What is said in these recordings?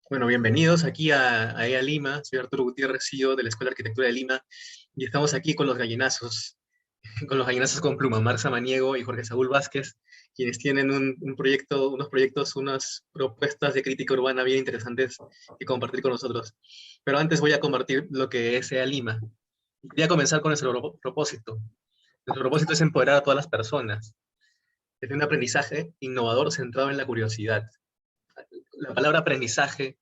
Bueno, bienvenidos aquí a EA Lima. Soy Arturo Gutiérrez, CEO de la Escuela de Arquitectura de Lima, y estamos aquí con los gallinazos, con los gallinazos con pluma, Marc Samaniego y Jorge Saúl Vázquez, quienes tienen un proyecto, unos proyectos, unas propuestas de crítica urbana bien interesantes que compartir con nosotros. Pero antes voy a compartir lo que es EA Lima. Quería comenzar con nuestro propósito. Nuestro propósito es empoderar a todas las personas, desde un aprendizaje innovador centrado en la curiosidad. La palabra aprendizaje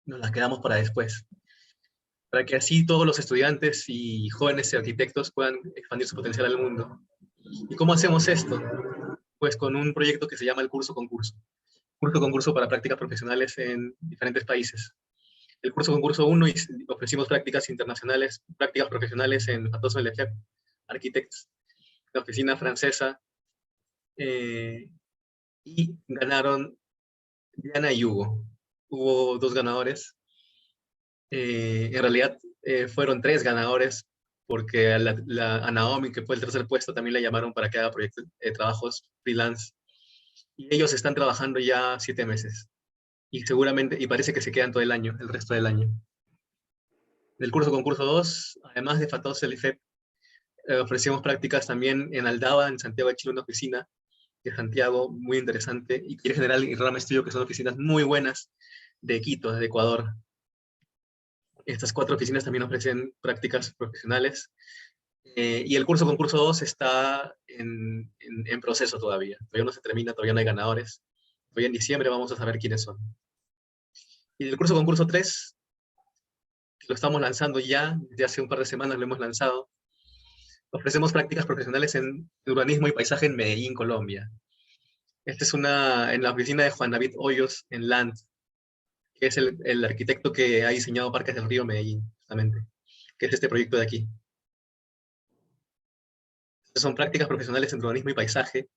nos la quedamos para después, para que así todos los estudiantes y jóvenes arquitectos puedan expandir su potencial al mundo. ¿Y cómo hacemos esto? Pues con un proyecto que se llama el Curso Concurso. Curso Concurso para prácticas profesionales en diferentes países. El Curso Concurso 1 ofrecimos prácticas internacionales, prácticas profesionales en Atosso Lefebvre, Architects, la oficina francesa, y ganaron Diana y Hugo. Hubo dos ganadores. En realidad fueron tres ganadores, porque a Naomi, que fue el tercer puesto, también la llamaron para que haga proyectos, trabajos freelance. Y ellos están trabajando ya 7 meses. Y seguramente, y parece que se quedan todo el año, el resto del año. Del curso Concurso 2, además de FATOS Elifep, ofrecimos prácticas también en Aldaba, en Santiago de Chile, una oficina de Santiago muy interesante, y Quiere General y Rama Estudio, que son oficinas muy buenas de Quito, de Ecuador. Estas cuatro oficinas también ofrecen prácticas profesionales. Y el curso Concurso 2 está en proceso todavía. Todavía no se termina, todavía no hay ganadores. Todavía en diciembre vamos a saber quiénes son. Y el curso Concurso 3, que lo estamos lanzando ya, desde hace un par de semanas lo hemos lanzado, ofrecemos prácticas profesionales en urbanismo y paisaje en Medellín, Colombia. Esta es en la oficina de Juan David Hoyos, en LAND, que es el arquitecto que ha diseñado Parques del Río Medellín, justamente, que es este proyecto de aquí. Son prácticas profesionales en urbanismo y paisaje,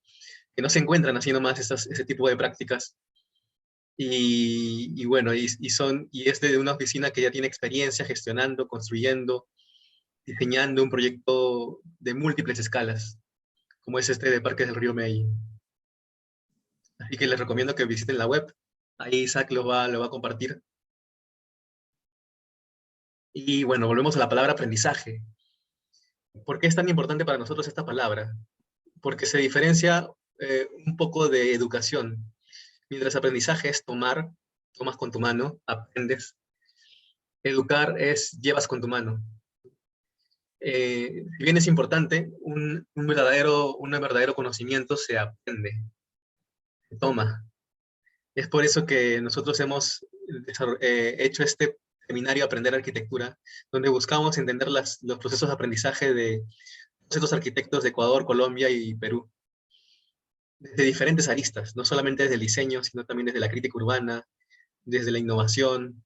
que no se encuentran así nomás ese tipo de prácticas. Y bueno, y es de una oficina que ya tiene experiencia gestionando, construyendo, diseñando un proyecto de múltiples escalas, como es este de Parques del Río Medellín. Así que les recomiendo que visiten la web. Ahí Isaac lo va a compartir. Y bueno, volvemos a la palabra aprendizaje. ¿Por qué es tan importante para nosotros esta palabra? Porque se diferencia un poco de educación. Mientras aprendizaje es tomas con tu mano, aprendes. Educar es llevas con tu mano. Si bien es importante, un verdadero conocimiento se aprende, se toma. Es por eso que nosotros hemos hecho este seminario Aprender Arquitectura, donde buscamos entender los procesos de aprendizaje de todos estos arquitectos de Ecuador, Colombia y Perú, desde diferentes aristas, no solamente desde el diseño, sino también desde la crítica urbana, desde la innovación,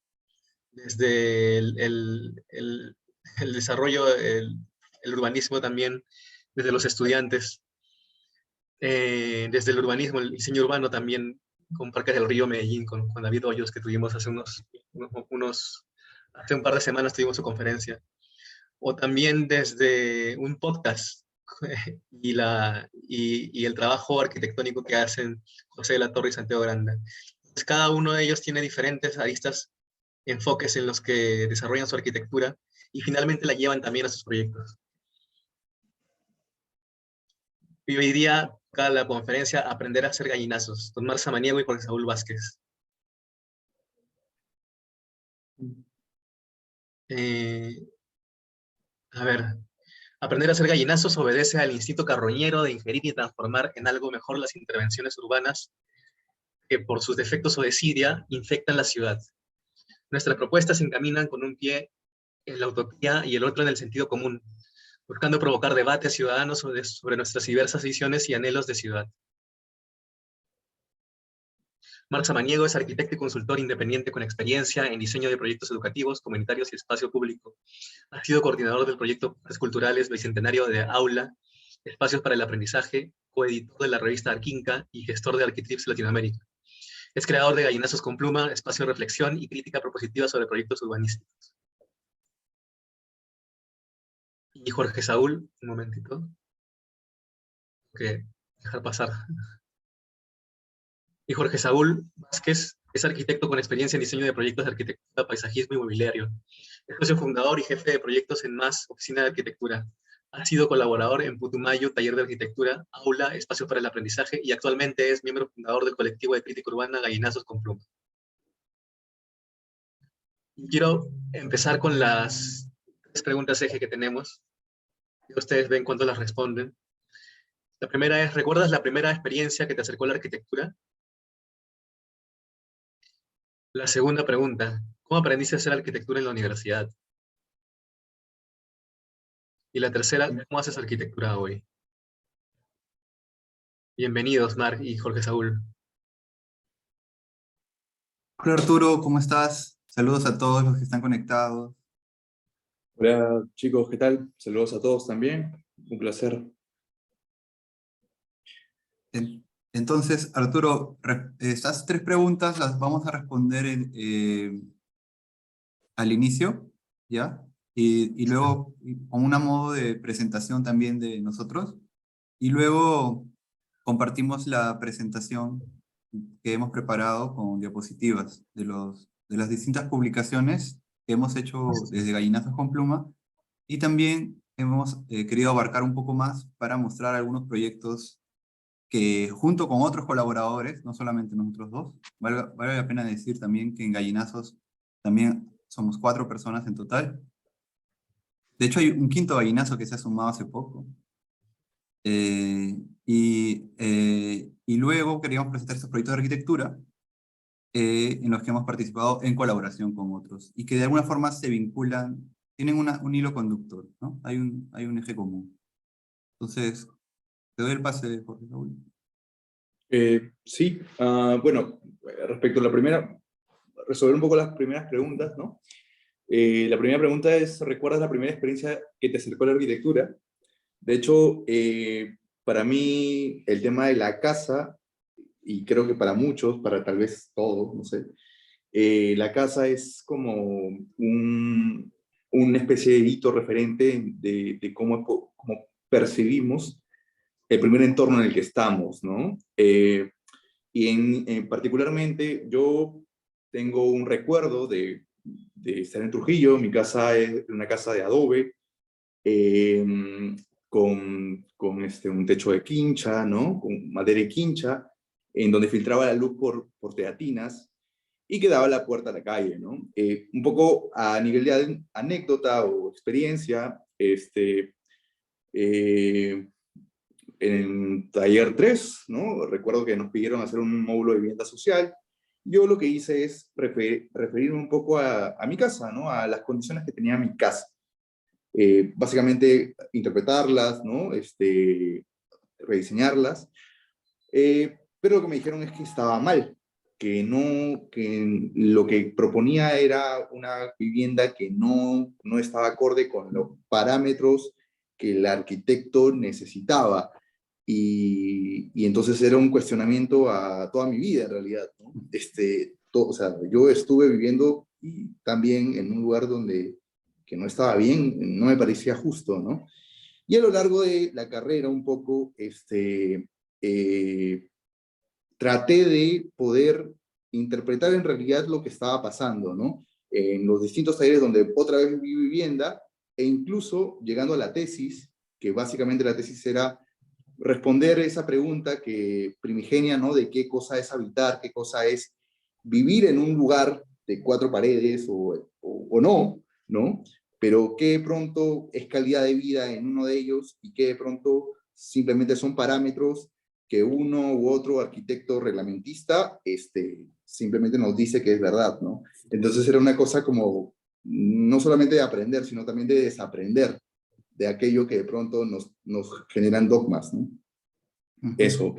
desde el desarrollo, el urbanismo también, desde los estudiantes, desde el urbanismo, el diseño urbano también, con Parques del Río Medellín, con David Hoyos, que tuvimos hace un par de semanas tuvimos su conferencia, o también desde un podcast y el trabajo arquitectónico que hacen José de la Torre y Santiago Granda. Pues cada uno de ellos tiene diferentes aristas, enfoques en los que desarrollan su arquitectura y finalmente la llevan también a sus proyectos. Y hoy día, acá la conferencia Aprender a hacer gallinazos, con Marc Samaniego y Jorge Saúl Vázquez. Eh, a ver, aprender a hacer gallinazos obedece al instinto carroñero de ingerir y transformar en algo mejor las intervenciones urbanas que por sus defectos o desidia infectan la ciudad. Nuestras propuestas se encaminan con un pie en la utopía y el otro en el sentido común, buscando provocar debates ciudadanos sobre nuestras diversas visiones y anhelos de ciudad. Marc Samaniego es arquitecto y consultor independiente con experiencia en diseño de proyectos educativos, comunitarios y espacio público. Ha sido coordinador del proyecto Parques Culturales Bicentenario de Aula, Espacios para el Aprendizaje, coeditor de la revista Arquinca y gestor de Arquitrips Latinoamérica. Es creador de Gallinazos con Pluma, espacio de reflexión y crítica propositiva sobre proyectos urbanísticos. Y Jorge Saúl, un momentito, que dejar pasar. Y Jorge Saúl Vázquez Es arquitecto con experiencia en diseño de proyectos de arquitectura, paisajismo y mobiliario. Es socio fundador y jefe de proyectos en MAS, Oficina de Arquitectura. Ha sido colaborador en Putumayo, Taller de Arquitectura, Aula, Espacio para el Aprendizaje, y actualmente es miembro fundador del colectivo de crítica urbana Gallinazos con Pluma. Quiero empezar con las 3 preguntas eje que tenemos. Y ustedes ven cuánto las responden. La primera es, ¿recuerdas la primera experiencia que te acercó a la arquitectura? La segunda pregunta, ¿cómo aprendiste a hacer arquitectura en la universidad? Y la tercera, ¿cómo haces arquitectura hoy? Bienvenidos, Marc y Jorge Saúl. Hola Arturo, ¿cómo estás? Saludos a todos los que están conectados. Hola chicos, ¿qué tal? Saludos a todos también, un placer. Entonces, Arturo, estas 3 preguntas las vamos a responder al inicio, ¿ya? Y luego, con un modo de presentación también de nosotros. Y luego compartimos la presentación que hemos preparado con diapositivas de las distintas publicaciones que hemos hecho desde Gallinazos con Pluma. Y también hemos querido abarcar un poco más para mostrar algunos proyectos que junto con otros colaboradores, no solamente nosotros dos, vale la pena decir también que en Gallinazos también somos 4 personas en total. De hecho hay un quinto gallinazo que se ha sumado hace poco. Y luego queríamos presentar estos proyectos de arquitectura en los que hemos participado en colaboración con otros y que de alguna forma se vinculan, tienen un hilo conductor, ¿no? Hay un eje común. Entonces, te doy el pase, Jorge Saúl. Sí, bueno, respecto a la primera, resolver un poco las primeras preguntas, ¿no? La primera pregunta es, ¿recuerdas la primera experiencia que te acercó a la arquitectura? De hecho, para mí el tema de la casa, y creo que para muchos, para tal vez todos, no sé, la casa es como una especie de hito referente de cómo percibimos el primer entorno en el que estamos, ¿no? Y particularmente yo tengo un recuerdo de estar en Trujillo. Mi casa es una casa de adobe, eh, con un techo de quincha, ¿no? Con madera y quincha, en donde filtraba la luz por teatinas y que daba la puerta a la calle, ¿no? Un poco a nivel de anécdota o experiencia, eh, en taller 3, ¿no? Recuerdo que nos pidieron hacer un módulo de vivienda social. Yo lo que hice es referirme un poco a mi casa, ¿no? A las condiciones que tenía mi casa. Básicamente interpretarlas, ¿no? Rediseñarlas. Pero lo que me dijeron es que estaba mal, que lo que proponía era una vivienda que no estaba acorde con los parámetros que el arquitecto necesitaba. Y entonces era un cuestionamiento a toda mi vida, en realidad, ¿no? O sea, yo estuve viviendo y también en un lugar donde que no estaba bien, no me parecía justo, ¿no? Y a lo largo de la carrera un poco, eh, traté de poder interpretar en realidad lo que estaba pasando, ¿no? En los distintos talleres donde otra vez vi vivienda, e incluso llegando a la tesis, que básicamente la tesis era responder esa pregunta que primigenia, ¿no? De qué cosa es habitar, qué cosa es vivir en un lugar de 4 paredes o no, ¿no? Pero qué de pronto es calidad de vida en uno de ellos y qué de pronto simplemente son parámetros que uno u otro arquitecto reglamentista simplemente nos dice que es verdad, ¿no? Entonces era una cosa como no solamente de aprender, sino también de desaprender de aquello que de pronto nos generan dogmas, ¿no? Eso,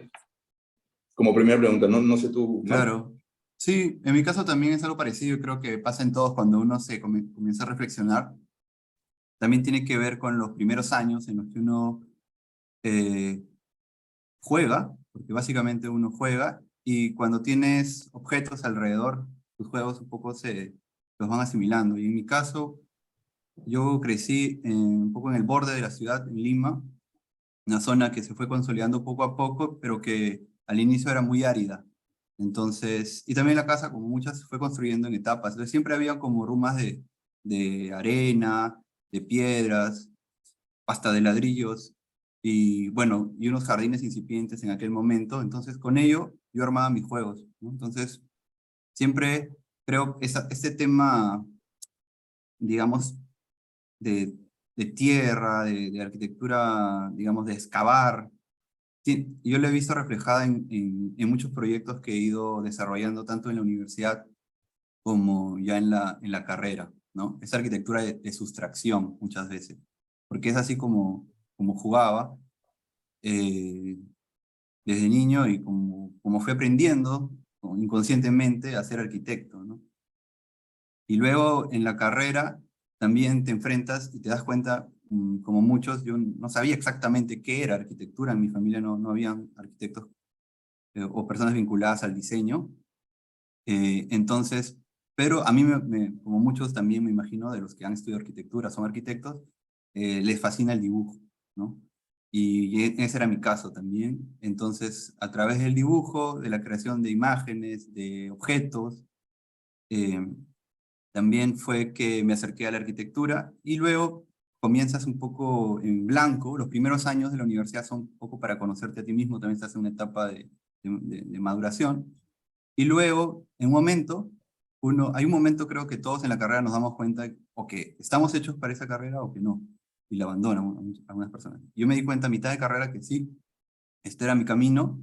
como primera pregunta, no sé tú, Marc. Claro. Sí, en mi caso también es algo parecido. Creo que pasa en todos cuando uno se comienza a reflexionar. También tiene que ver con los primeros años en los que uno eh, juega, porque básicamente uno juega, y cuando tienes objetos alrededor, tus juegos un poco los van asimilando. Y en mi caso, yo crecí un poco en el borde de la ciudad, en Lima, una zona que se fue consolidando poco a poco, pero que al inicio era muy árida. Entonces, y también la casa, como muchas, se fue construyendo en etapas. Entonces siempre había como rumas de arena, de piedras, hasta de ladrillos, y bueno, y unos jardines incipientes en aquel momento. Entonces con ello yo armaba mis juegos, ¿no? Entonces siempre creo que este tema, digamos, de, de tierra, de arquitectura, digamos, de excavar, sí, yo lo he visto reflejada en muchos proyectos que he ido desarrollando tanto en la universidad como ya en la carrera, ¿no? Esa arquitectura de sustracción muchas veces, porque es así como jugaba eh, desde niño y como fui aprendiendo como inconscientemente a ser arquitecto, ¿no? Y luego en la carrera también te enfrentas y te das cuenta, como muchos, yo no sabía exactamente qué era arquitectura, en mi familia no habían arquitectos o personas vinculadas al diseño. Entonces, pero a mí, como muchos también me imagino, de los que han estudiado arquitectura, son arquitectos, les fascina el dibujo, ¿no? Y ese era mi caso también. Entonces, a través del dibujo, de la creación de imágenes, de objetos, eh, también fue que me acerqué a la arquitectura y luego comienzas un poco en blanco. Los primeros años de la universidad son un poco para conocerte a ti mismo, también estás en una etapa de maduración. Y luego, en un momento, hay un momento creo que todos en la carrera nos damos cuenta o que estamos hechos para esa carrera o que no, y la abandonan algunas personas. Yo me di cuenta a mitad de carrera que sí, este era mi camino,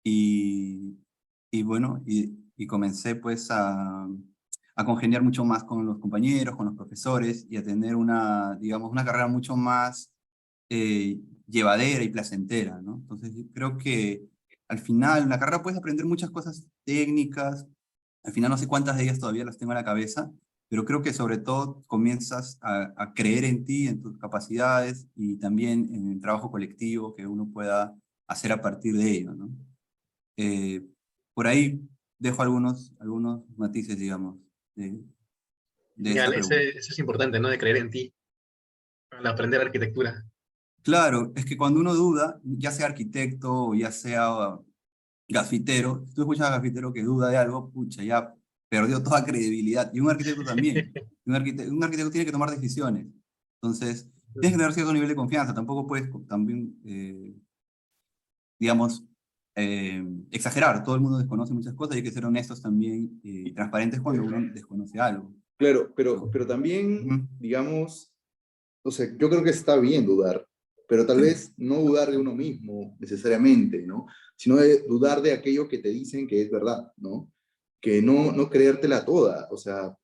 y, y bueno, y comencé pues a congeniar mucho más con los compañeros, con los profesores, y a tener una, digamos, una carrera mucho más llevadera y placentera, ¿no? Entonces yo creo que al final en la carrera puedes aprender muchas cosas técnicas, al final no sé cuántas de ellas todavía las tengo en la cabeza, pero creo que sobre todo comienzas a creer en ti, en tus capacidades y también en el trabajo colectivo que uno pueda hacer a partir de ello, ¿no? Eh, por ahí dejo algunos matices, digamos, de esta Genial, pregunta. eso es importante, ¿no? De creer en ti, al aprender arquitectura. Claro, es que cuando uno duda, ya sea arquitecto o ya sea gafitero, si tú escuchas a gafitero que duda de algo, pucha, ya perdió toda credibilidad. Y un arquitecto también. Un arquitecto tiene que tomar decisiones. Entonces, tienes que tener cierto nivel de confianza. Tampoco puedes también, digamos, exagerar. Todo el mundo desconoce muchas cosas y hay que ser honestos también y transparentes cuando uno desconoce algo. Claro, ¿No? pero también, Ujú. digamos, o sea, yo creo que está bien dudar, pero tal Sí. vez no dudar de uno mismo necesariamente, ¿no? Sino de dudar de aquello que te dicen que es verdad, ¿no? Que no creértela toda. O sea,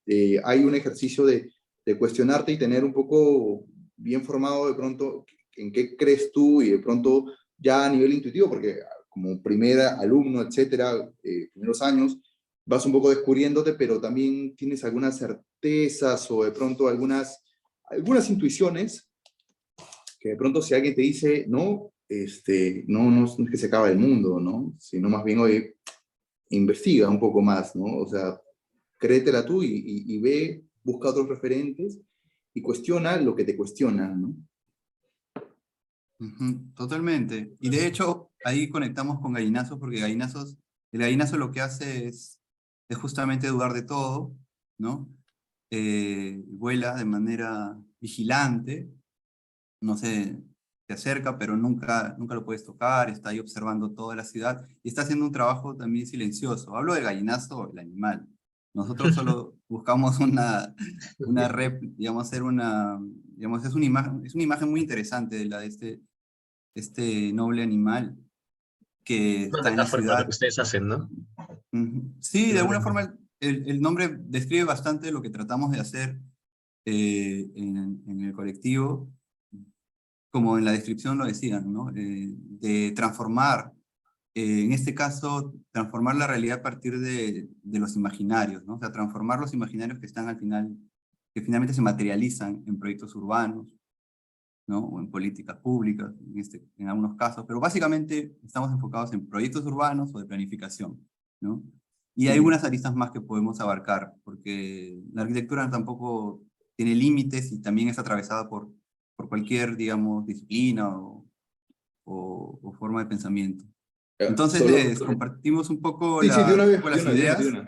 hay un ejercicio de cuestionarte y tener un poco bien formado de pronto en qué crees tú y de pronto ya a nivel intuitivo, porque como primer alumno, etcétera, primeros años, vas un poco descubriéndote, pero también tienes algunas certezas o de pronto algunas intuiciones que de pronto si alguien te dice no, no es que se acaba el mundo, ¿no? Sino más bien, oye, investiga un poco más, ¿no? O sea, créetela tú y ve, busca otros referentes y cuestiona lo que te cuestionan, ¿no? Ujú, totalmente. Y de hecho, ahí conectamos con gallinazos, porque el gallinazo lo que hace es justamente dudar de todo, ¿no? Vuela de manera vigilante, no se te acerca, pero nunca lo puedes tocar, está ahí observando toda la ciudad y está haciendo un trabajo también silencioso. Hablo del gallinazo, el animal. Nosotros solo buscamos digamos, digamos, es una imagen muy interesante de la de este noble animal que Una está en la metáfora para lo que ciudad. ustedes hacen, ¿no? Ujú. Sí, de alguna Finalmente. forma el nombre describe bastante lo que tratamos de hacer en el colectivo, como en la descripción lo decían, ¿no? De transformar, en este caso, transformar la realidad a partir de los imaginarios, ¿no? O sea, transformar los imaginarios que están al final, que finalmente se materializan en proyectos urbanos, ¿no? O en políticas públicas, en algunos casos, pero básicamente estamos enfocados en proyectos urbanos o de planificación, ¿no? Y hay Ujú. algunas aristas más que podemos abarcar, porque la arquitectura tampoco tiene límites y también es atravesada por cualquier, digamos, disciplina o forma de pensamiento. Entonces Solo, les compartimos un poco, sí, sí, de una un vez, poco de las una, de una, de ideas una,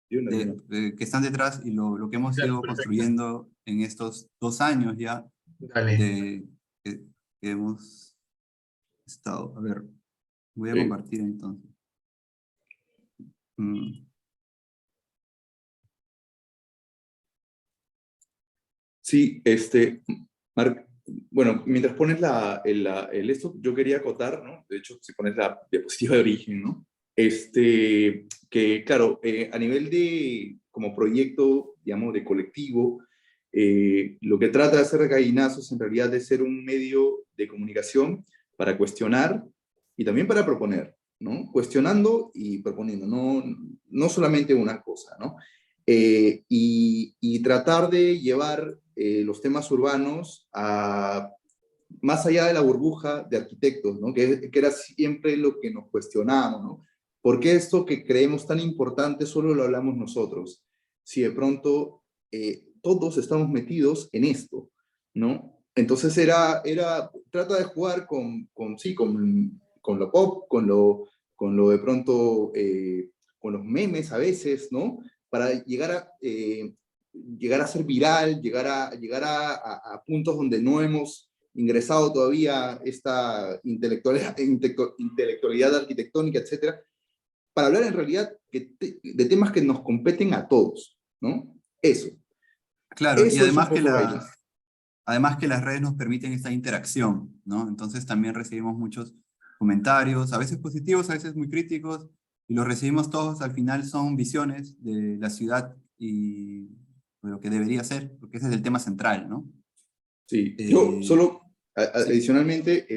de una, de una. que están detrás y lo que hemos Claro, ido perfecto. construyendo en estos 2 años ya Dale. que hemos estado. A ver, voy a Eh, compartir entonces. Mm, sí, Marc, bueno, mientras pones esto, yo quería acotar, ¿no? De hecho, si pones la diapositiva de origen, ¿no? Que claro, a nivel de, como proyecto, digamos, de colectivo, lo que trata de hacer Gallinazos en realidad es ser un medio de comunicación para cuestionar y también para proponer, ¿no? Cuestionando y proponiendo, no solamente una cosa, ¿no? Y tratar de llevar los temas urbanos a más allá de la burbuja de arquitectos, ¿no? Que era siempre lo que nos cuestionábamos, ¿no? ¿Por qué esto que creemos tan importante solo lo hablamos nosotros? Si de pronto todos estamos metidos en esto, ¿no? Entonces trata de jugar sí, con lo pop, con lo de pronto, con los memes a veces, ¿no? Para llegar a ser viral, llegar a puntos donde no hemos ingresado todavía esta intelectualidad arquitectónica, etcétera, para hablar en realidad de temas que nos competen a todos, ¿no? Eso, claro, y eso es un poco Gaina. además que las redes nos permiten esta interacción, ¿no? Entonces también recibimos muchos comentarios, a veces positivos, a veces muy críticos, y los recibimos todos, al final son visiones de la ciudad y de lo que debería ser, porque ese es el tema central, ¿no? Sí, yo Eh, solo, sí, adicionalmente,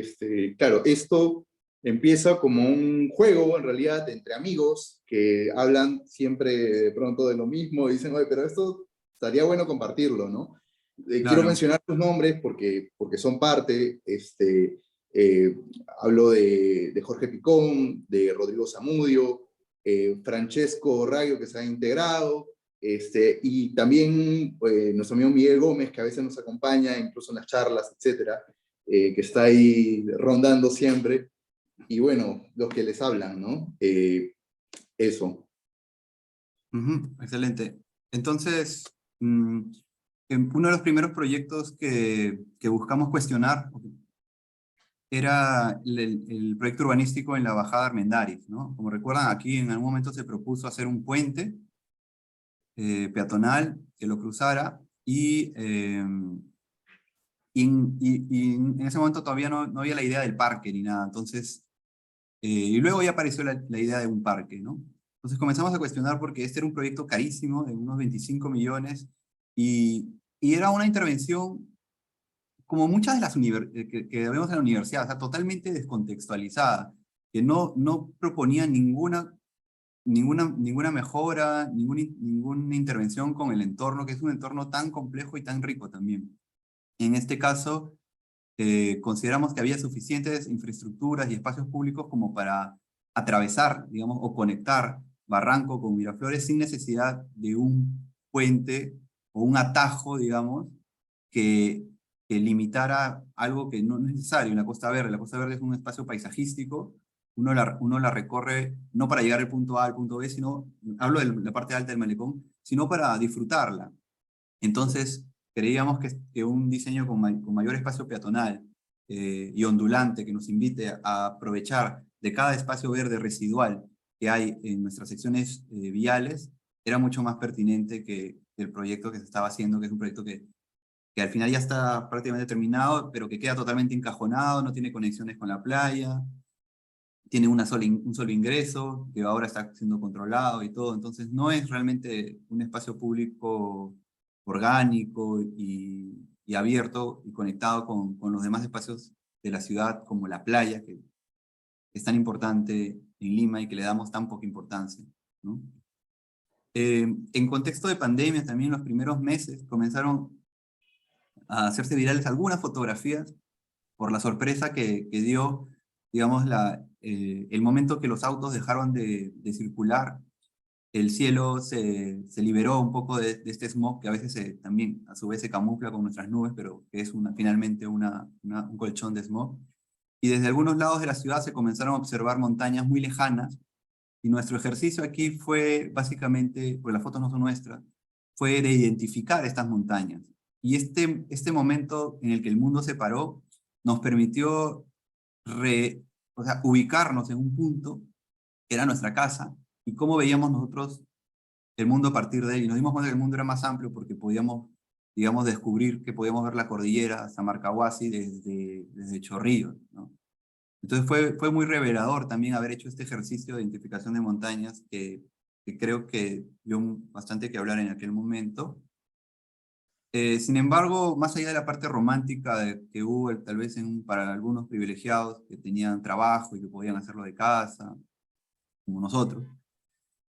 claro, esto empieza como un juego, en realidad, entre amigos que hablan siempre de pronto de lo mismo y dicen, oye, pero esto estaría bueno compartirlo, ¿no? Quiero claro. mencionar sus nombres porque son parte, eh, hablo de Jorge Picón, de Rodrigo Zamudio, Francesco Raggio, que se ha integrado, y también nuestro amigo Miguel Gómez, que a veces nos acompaña, incluso en las charlas, etcétera, que está ahí rondando siempre. Y bueno, los que les hablan, ¿no? Eso. Ujú, excelente. Entonces, uno de los primeros proyectos que buscamos cuestionar era el proyecto urbanístico en la Bajada Armendáriz, ¿no? Como recuerdan, aquí en algún momento se propuso hacer un puente peatonal que lo cruzara y en ese momento todavía no había la idea del parque ni nada, entonces, y luego ya apareció la idea de un parque, ¿no? Entonces comenzamos a cuestionar porque este era un proyecto carísimo, de unos 25 millones, y era una intervención como muchas de las que vemos en la universidad, o sea, totalmente descontextualizada, que no proponía ninguna mejora, ninguna intervención con el entorno, que es un entorno tan complejo y tan rico también. En este caso, consideramos que había suficientes infraestructuras y espacios públicos como para atravesar, digamos, o conectar Barranco con Miraflores sin necesidad de un puente o un atajo, digamos, que, que limitara algo que no es necesario en la Costa Verde. La Costa Verde es un espacio paisajístico, uno la recorre no para llegar del punto A al punto B, sino, hablo de la parte alta del malecón, sino para disfrutarla. Entonces, creíamos que un diseño con mayor espacio peatonal y ondulante que nos invite a aprovechar de cada espacio verde residual que hay en nuestras secciones viales era mucho más pertinente que el proyecto que se estaba haciendo, que es un proyecto que al final ya está prácticamente terminado, pero que queda totalmente encajonado, no tiene conexiones con la playa, tiene un solo ingreso, que ahora está siendo controlado y todo, entonces no es realmente un espacio público orgánico y abierto y conectado con los demás espacios de la ciudad, como la playa, que es tan importante en Lima y que le damos tan poca importancia, ¿no? En contexto de pandemia, también en los primeros meses comenzaron a hacerse virales algunas fotografías por la sorpresa que dio, digamos, el momento que los autos dejaron de circular. El cielo se liberó un poco de este smog que a veces también a su vez se camufla con nuestras nubes, pero que es finalmente un colchón de smog. y desde algunos lados de la ciudad se comenzaron a observar montañas muy lejanas, y nuestro ejercicio aquí fue básicamente, pues las fotos no son nuestras, fue de identificar estas montañas. Y este momento en el que el mundo se paró nos permitió o sea, ubicarnos en un punto que era nuestra casa, y cómo veíamos nosotros el mundo a partir de él. Y nos dimos cuenta que el mundo era más amplio porque podíamos, digamos, descubrir que podíamos ver la cordillera hasta Marcahuasi desde Chorrillos, ¿no? Entonces fue muy revelador también haber hecho este ejercicio de identificación de montañas que creo que dio bastante que hablar en aquel momento. Sin embargo, más allá de la parte romántica que hubo tal vez para algunos privilegiados que tenían trabajo y que podían hacerlo de casa, como nosotros,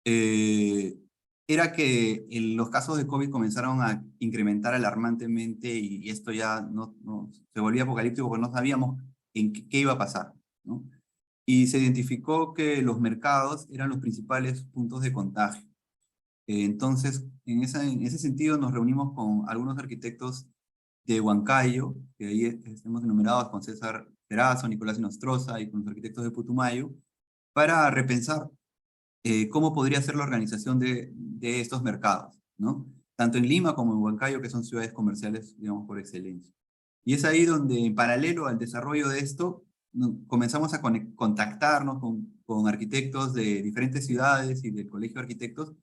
era que los casos de COVID comenzaron a incrementar alarmantemente, y esto ya se volvía apocalíptico porque no sabíamos qué iba a pasar, ¿no? Y se identificó que los mercados eran los principales puntos de contagio. Entonces, en ese sentido nos reunimos con algunos arquitectos de Huancayo, que ahí estamos enumerados con César Perazo, Nicolás Inostroza y con los arquitectos de Putumayo, para repensar cómo podría ser la organización de estos mercados, ¿no? Tanto en Lima como en Huancayo, que son ciudades comerciales, digamos, por excelencia. Y es ahí donde, en paralelo al desarrollo de esto, comenzamos a contactarnos con arquitectos de diferentes ciudades y del Colegio de Arquitectos,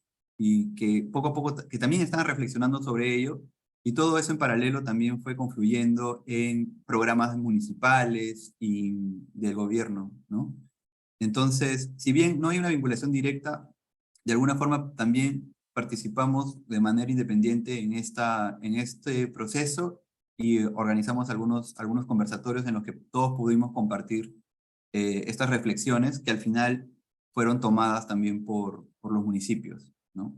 y que poco a poco, que también estaban reflexionando sobre ello, y todo eso en paralelo también fue confluyendo en programas municipales y del gobierno, ¿no? Entonces, si bien no hay una vinculación directa, de alguna forma también participamos de manera independiente en este proceso, y organizamos algunos conversatorios en los que todos pudimos compartir estas reflexiones que al final fueron tomadas también por los municipios, ¿no?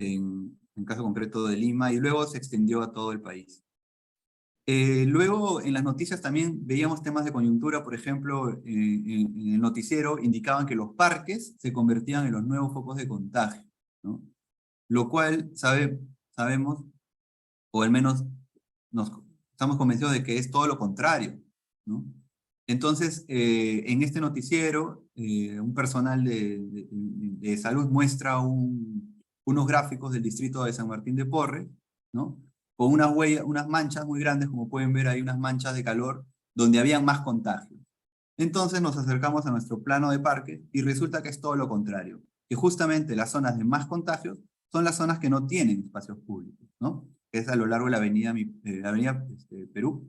En caso concreto de Lima, y luego se extendió a todo el país. Luego, en las noticias también veíamos temas de coyuntura. Por ejemplo, en el noticiero indicaban que los parques se convertían en los nuevos focos de contagio, ¿no? Lo cual sabemos, o al menos estamos convencidos de que es todo lo contrario, ¿no? Entonces, en este noticiero, un personal de salud muestra unos gráficos del distrito de San Martín de Porres, ¿no? Con unas manchas muy grandes, como pueden ver, hay unas manchas de calor donde habían más contagios. Entonces nos acercamos a nuestro plano de parque y resulta que es todo lo contrario, que justamente las zonas de más contagios son las zonas que no tienen espacios públicos, ¿no? Que es a lo largo de la avenida Perú,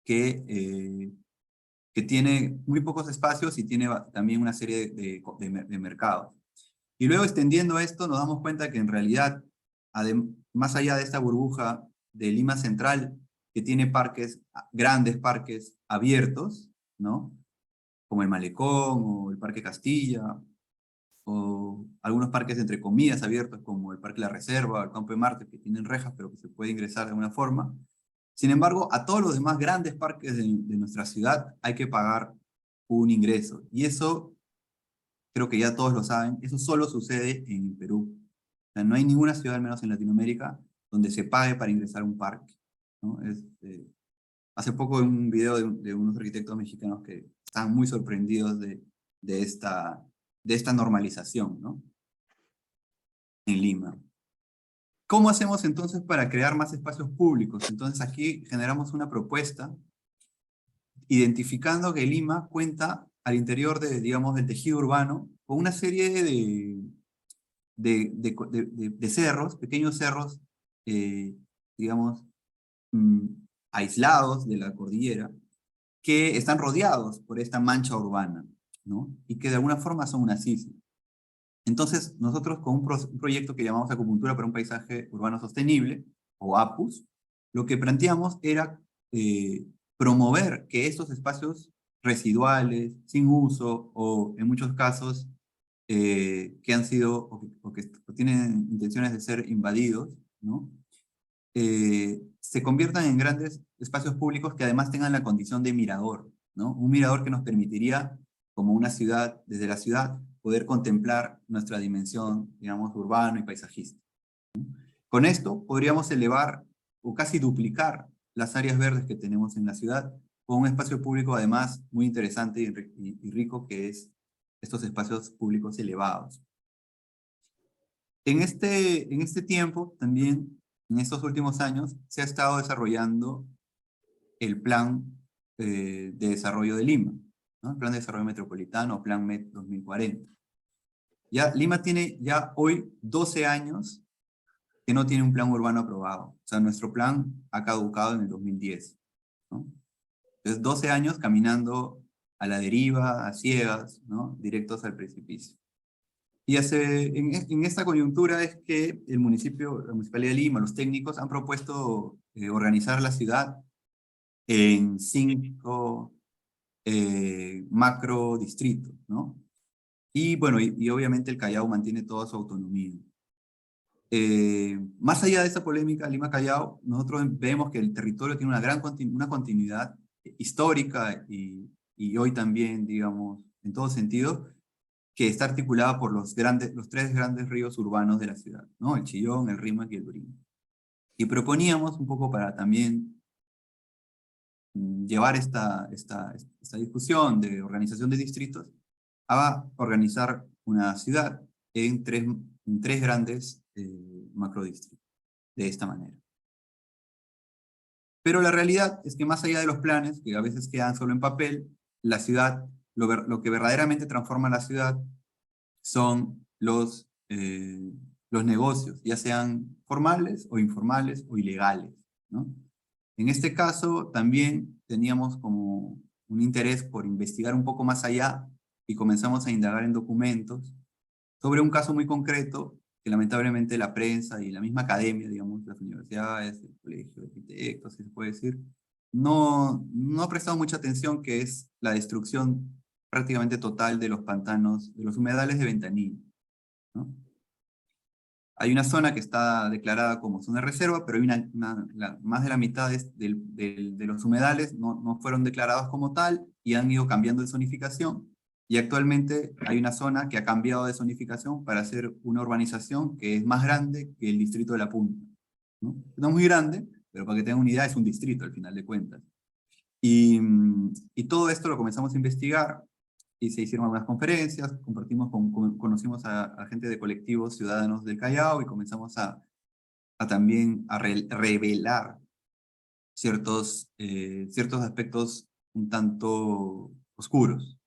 que tiene muy pocos espacios y tiene también una serie de mercados. Y luego, extendiendo esto, nos damos cuenta que en realidad, más allá de esta burbuja de Lima Central, que tiene grandes parques abiertos, ¿no? Como el Malecón o el Parque Castilla, o algunos parques entre comillas abiertos como el Parque La Reserva o el Campo de Marte, que tienen rejas pero que se puede ingresar de alguna forma. Sin embargo, a todos los demás grandes parques de nuestra ciudad hay que pagar un ingreso, y eso creo que ya todos lo saben, eso solo sucede en Perú. O sea, no hay ninguna ciudad, al menos en Latinoamérica, donde se pague para ingresar a un parque, ¿no? Hace poco en un video de unos arquitectos mexicanos que estaban muy sorprendidos de esta normalización, ¿no? En Lima. ¿Cómo hacemos entonces para crear más espacios públicos? Entonces aquí generamos una propuesta identificando que Lima cuenta al interior digamos, del tejido urbano con una serie de cerros, pequeños cerros, digamos, aislados de la cordillera, que están rodeados por esta mancha urbana, ¿no? Y que de alguna forma son unas islas. Entonces, nosotros con un proyecto que llamamos Acupuntura para un Paisaje Urbano Sostenible, o APUS, lo que planteamos era promover que estos espacios residuales, sin uso, o en muchos casos que han sido, o que tienen intenciones de ser invadidos, ¿no? Se conviertan en grandes espacios públicos que además tengan la condición de mirador, ¿no? Un mirador que nos permitiría, como una ciudad, desde la ciudad, poder contemplar nuestra dimensión, digamos, urbano y paisajista. Con esto podríamos elevar o casi duplicar las áreas verdes que tenemos en la ciudad, con un espacio público además muy interesante y rico, que es estos espacios públicos elevados. En este tiempo también, en estos últimos años, se ha estado desarrollando el plan de desarrollo de Lima, ¿no? El plan de desarrollo metropolitano, Plan MET 2040. Ya, Lima tiene ya hoy 12 años que no tiene un plan urbano aprobado. O sea, nuestro plan ha caducado en el 2010, ¿no? Entonces, 12 años caminando a la deriva, a ciegas, ¿no? Directos al precipicio. Y en esta coyuntura es que el municipio, la Municipalidad de Lima, los técnicos han propuesto organizar la ciudad en 5 macro distritos, ¿no? Y bueno, y obviamente el Callao mantiene toda su autonomía. Más allá de esa polémica Lima-Callao, nosotros vemos que el territorio tiene una continuidad histórica y hoy también, digamos, en todo sentido, que está articulada por los 3 grandes ríos urbanos de la ciudad, ¿no? El Chillón, el Rímac y el Lurín. Y proponíamos un poco para también llevar esta discusión de organización de distritos a organizar una ciudad en tres grandes macrodistritos, de esta manera. Pero la realidad es que más allá de los planes, que a veces quedan solo en papel, la ciudad, lo que verdaderamente transforma la ciudad son los negocios, ya sean formales o informales o ilegales, ¿no? En este caso también teníamos como un interés por investigar un poco más allá y comenzamos a indagar en documentos sobre un caso muy concreto que lamentablemente la prensa y la misma academia, digamos, las universidades, el colegio de arquitectos, si se puede decir, no ha prestado mucha atención, que es la destrucción prácticamente total de los pantanos, de los humedales de Ventanilla, ¿no? Hay una zona que está declarada como zona de reserva, pero hay más de la mitad de los humedales no fueron declarados como tal y han ido cambiando de zonificación. Y actualmente hay una zona que ha cambiado de zonificación para hacer una urbanización que es más grande que el distrito de La Punta, ¿no? No es muy grande, pero para que tengan una idea es un distrito al final de cuentas. Y todo esto lo comenzamos a investigar y se hicieron algunas conferencias, conocimos a gente de colectivos ciudadanos del Callao y comenzamos también a revelar ciertos aspectos un tanto oscuros,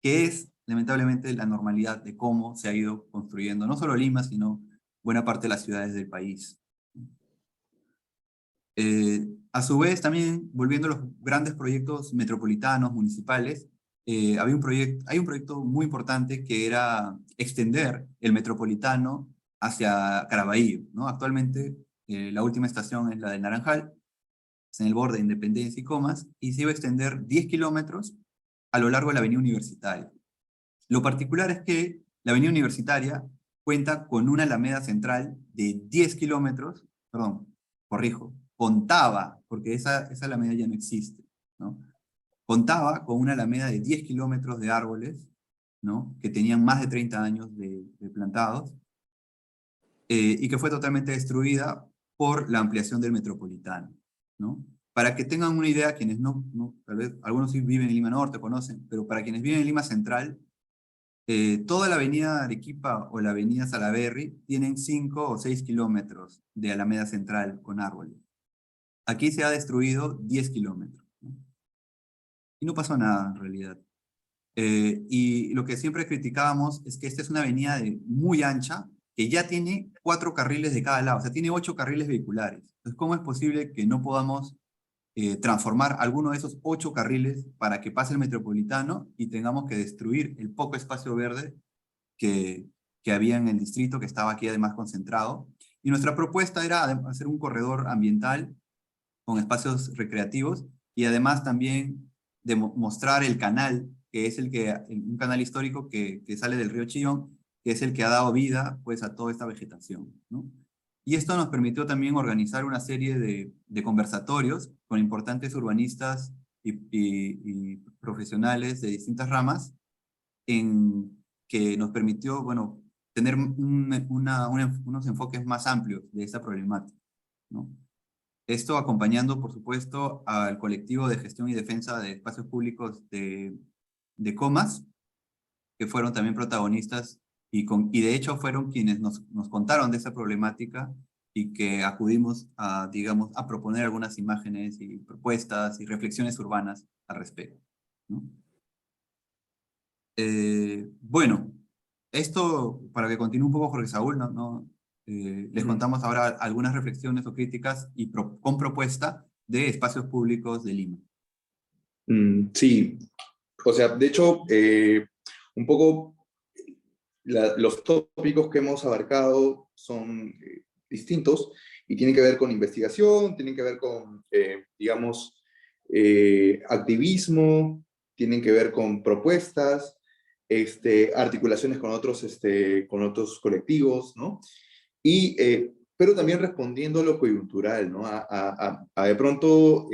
que es lamentablemente la normalidad de cómo se ha ido construyendo no solo Lima, sino buena parte de las ciudades del país. A su vez, también, volviendo a los grandes proyectos metropolitanos, municipales, hay un proyecto muy importante que era extender el metropolitano hacia Caraballo, ¿no? Actualmente, la última estación es la de Naranjal, es en el borde de Independencia y Comas, y se iba a extender 10 kilómetros a lo largo de la avenida Universitaria. Lo particular es que la avenida Universitaria cuenta con una alameda central de 10 kilómetros, perdón, corrijo, contaba, porque esa alameda ya no existe, ¿no? Contaba con una alameda de 10 kilómetros de árboles, ¿no? Que tenían más de 30 años de plantados, y que fue totalmente destruida por la ampliación del metropolitano, ¿no? Para que tengan una idea, quienes tal vez algunos sí viven en Lima Norte, conocen, pero para quienes viven en Lima Central, toda la avenida Arequipa o la avenida Salaberry tienen 5 o 6 kilómetros de alameda central con árboles. Aquí se ha destruido 10 kilómetros, ¿no? Y no pasó nada en realidad. Y lo que siempre criticábamos es que esta es una avenida muy ancha, que ya tiene 4 carriles de cada lado, o sea, tiene 8 carriles vehiculares. Entonces, ¿cómo es posible que no podamos transformar alguno de esos 8 carriles para que pase el metropolitano y tengamos que destruir el poco espacio verde que había en el distrito, que estaba aquí además concentrado? Y nuestra propuesta era hacer un corredor ambiental con espacios recreativos y además también mostrar el canal, que es un canal histórico que sale del río Chillón, que es el que ha dado vida pues a toda esta vegetación, ¿no? Y esto nos permitió también organizar una serie de conversatorios con importantes urbanistas y profesionales de distintas ramas, que nos permitió, bueno, tener unos enfoques más amplios de esta problemática, ¿no? Esto acompañando, por supuesto, al colectivo de gestión y defensa de espacios públicos de Comas, que fueron también protagonistas y de hecho fueron quienes nos contaron de esa problemática y que acudimos a, digamos, a proponer algunas imágenes y propuestas y reflexiones urbanas al respecto, ¿no? Bueno, esto para que continúe un poco Jorge Saúl, les Ujú. contamos ahora algunas reflexiones o críticas con propuesta de espacios públicos de Lima. Sí, o sea, de hecho, un poco los tópicos que hemos abarcado son distintos y tienen que ver con investigación, tienen que ver con, digamos, activismo, tienen que ver con propuestas, articulaciones con otros colectivos, ¿no? Pero también respondiendo a lo coyuntural, ¿no? A de pronto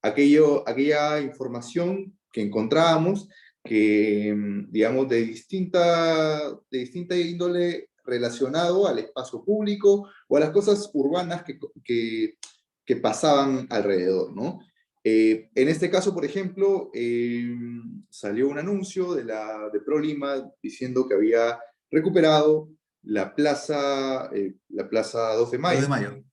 aquella información que encontrábamos que, digamos, de distinta índole relacionado al espacio público o a las cosas urbanas que pasaban alrededor, ¿no? En este caso, por ejemplo, salió un anuncio de ProLima diciendo que había recuperado la plaza 2 de 2 mayo. de mayo.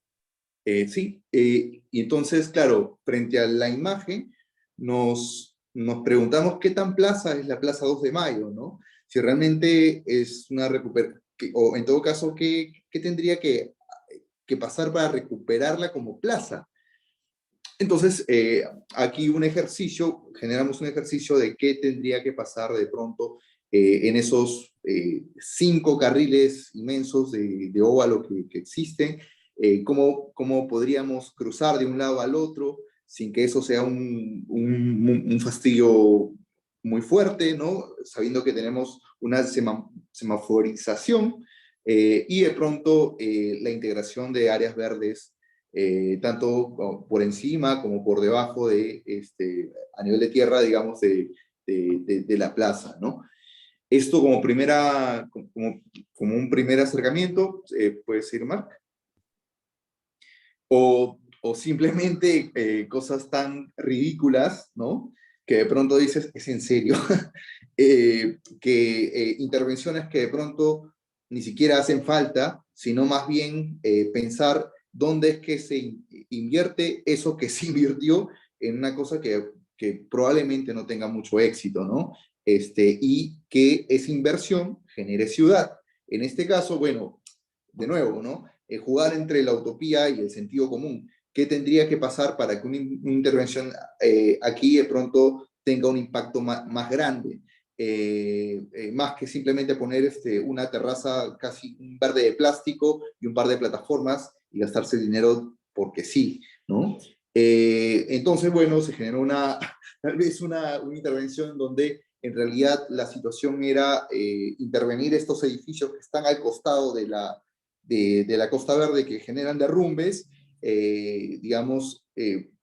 Sí, y entonces, claro, frente a la imagen, nos preguntamos qué tan plaza es la Plaza 2 de Mayo, ¿no? Si realmente es una recuperación, o en todo caso, ¿qué tendría que pasar para recuperarla como plaza? Entonces, aquí generamos un ejercicio de qué tendría que pasar de pronto en esos 5 carriles inmensos de óvalo que existen, cómo podríamos cruzar de un lado al otro sin que eso sea un fastidio muy fuerte, ¿no? Sabiendo que tenemos una semaforización y de pronto la integración de áreas verdes tanto por encima como por debajo a nivel de tierra, digamos, de la plaza, ¿no? Esto como un primer acercamiento, puede ser, Marc, o simplemente cosas tan ridículas, ¿no? Que de pronto dices, es en serio, intervenciones que de pronto ni siquiera hacen falta, sino más bien pensar dónde es que se invierte eso que se invirtió en una cosa que probablemente no tenga mucho éxito, ¿no? Y que esa inversión genere ciudad. En este caso, bueno, de nuevo, ¿no? Jugar entre la utopía y el sentido común. ¿Qué tendría que pasar para que una intervención aquí de pronto tenga un impacto más grande? Más que simplemente poner una terraza casi un verde de plástico y un par de plataformas y gastarse dinero porque sí, ¿no? Entonces, bueno, se generó tal vez una intervención donde en realidad la situación era intervenir estos edificios que están al costado de la Costa Verde que generan derrumbes, digamos,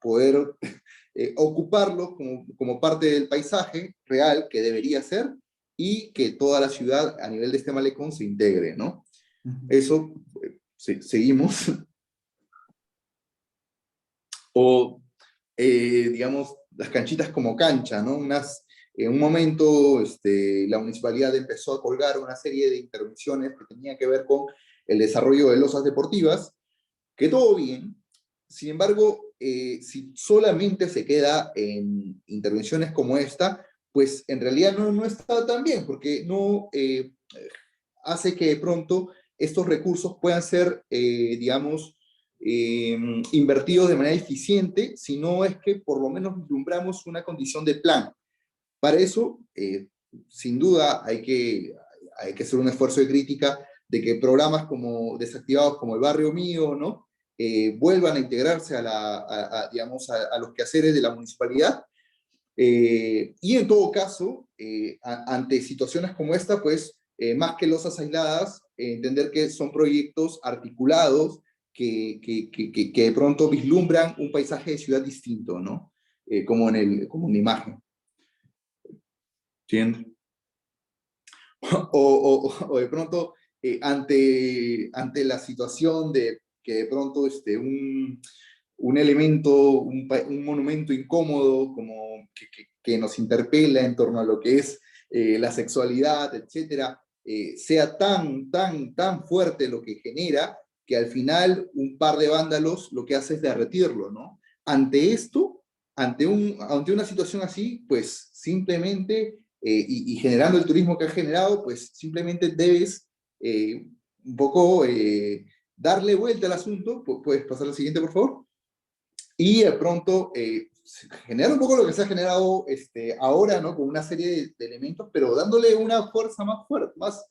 poder ocuparlos como parte del paisaje real que debería ser y que toda la ciudad a nivel de este malecón se integre, ¿no? Eso, seguimos. O, digamos, las canchitas como cancha, ¿no? En un momento la municipalidad empezó a colgar una serie de intervenciones que tenían que ver con el desarrollo de losas deportivas, que todo bien. Sin embargo, si solamente se queda en intervenciones como esta, pues en realidad no está tan bien, porque no hace que de pronto estos recursos puedan ser, digamos, invertidos de manera eficiente, si no es que por lo menos vislumbramos una condición de plan. Para eso, sin duda, hay que hacer un esfuerzo de crítica de que programas como desactivados como el Barrio Mío, ¿no? Vuelvan a integrarse digamos, a los quehaceres de la municipalidad. Y en todo caso, ante situaciones como esta, pues, más que losas aisladas, entender que son proyectos articulados que de pronto vislumbran un paisaje de ciudad distinto, ¿no? Como en la imagen. ¿Entiendes? O de pronto, ante la situación de que de pronto un elemento, un monumento incómodo como que nos interpela en torno a lo que es la sexualidad, etcétera, sea tan fuerte lo que genera, que al final un par de vándalos lo que hace es derretirlo, ¿no? Ante esto, ante una situación así, pues simplemente, y generando el turismo que ha generado, pues simplemente debes un poco darle vuelta al asunto. ¿Puedes pasar al siguiente, por favor? Y de pronto generar un poco lo que se ha generado ahora, ¿no? Con una serie de elementos, pero dándole una fuerza más fuerte, más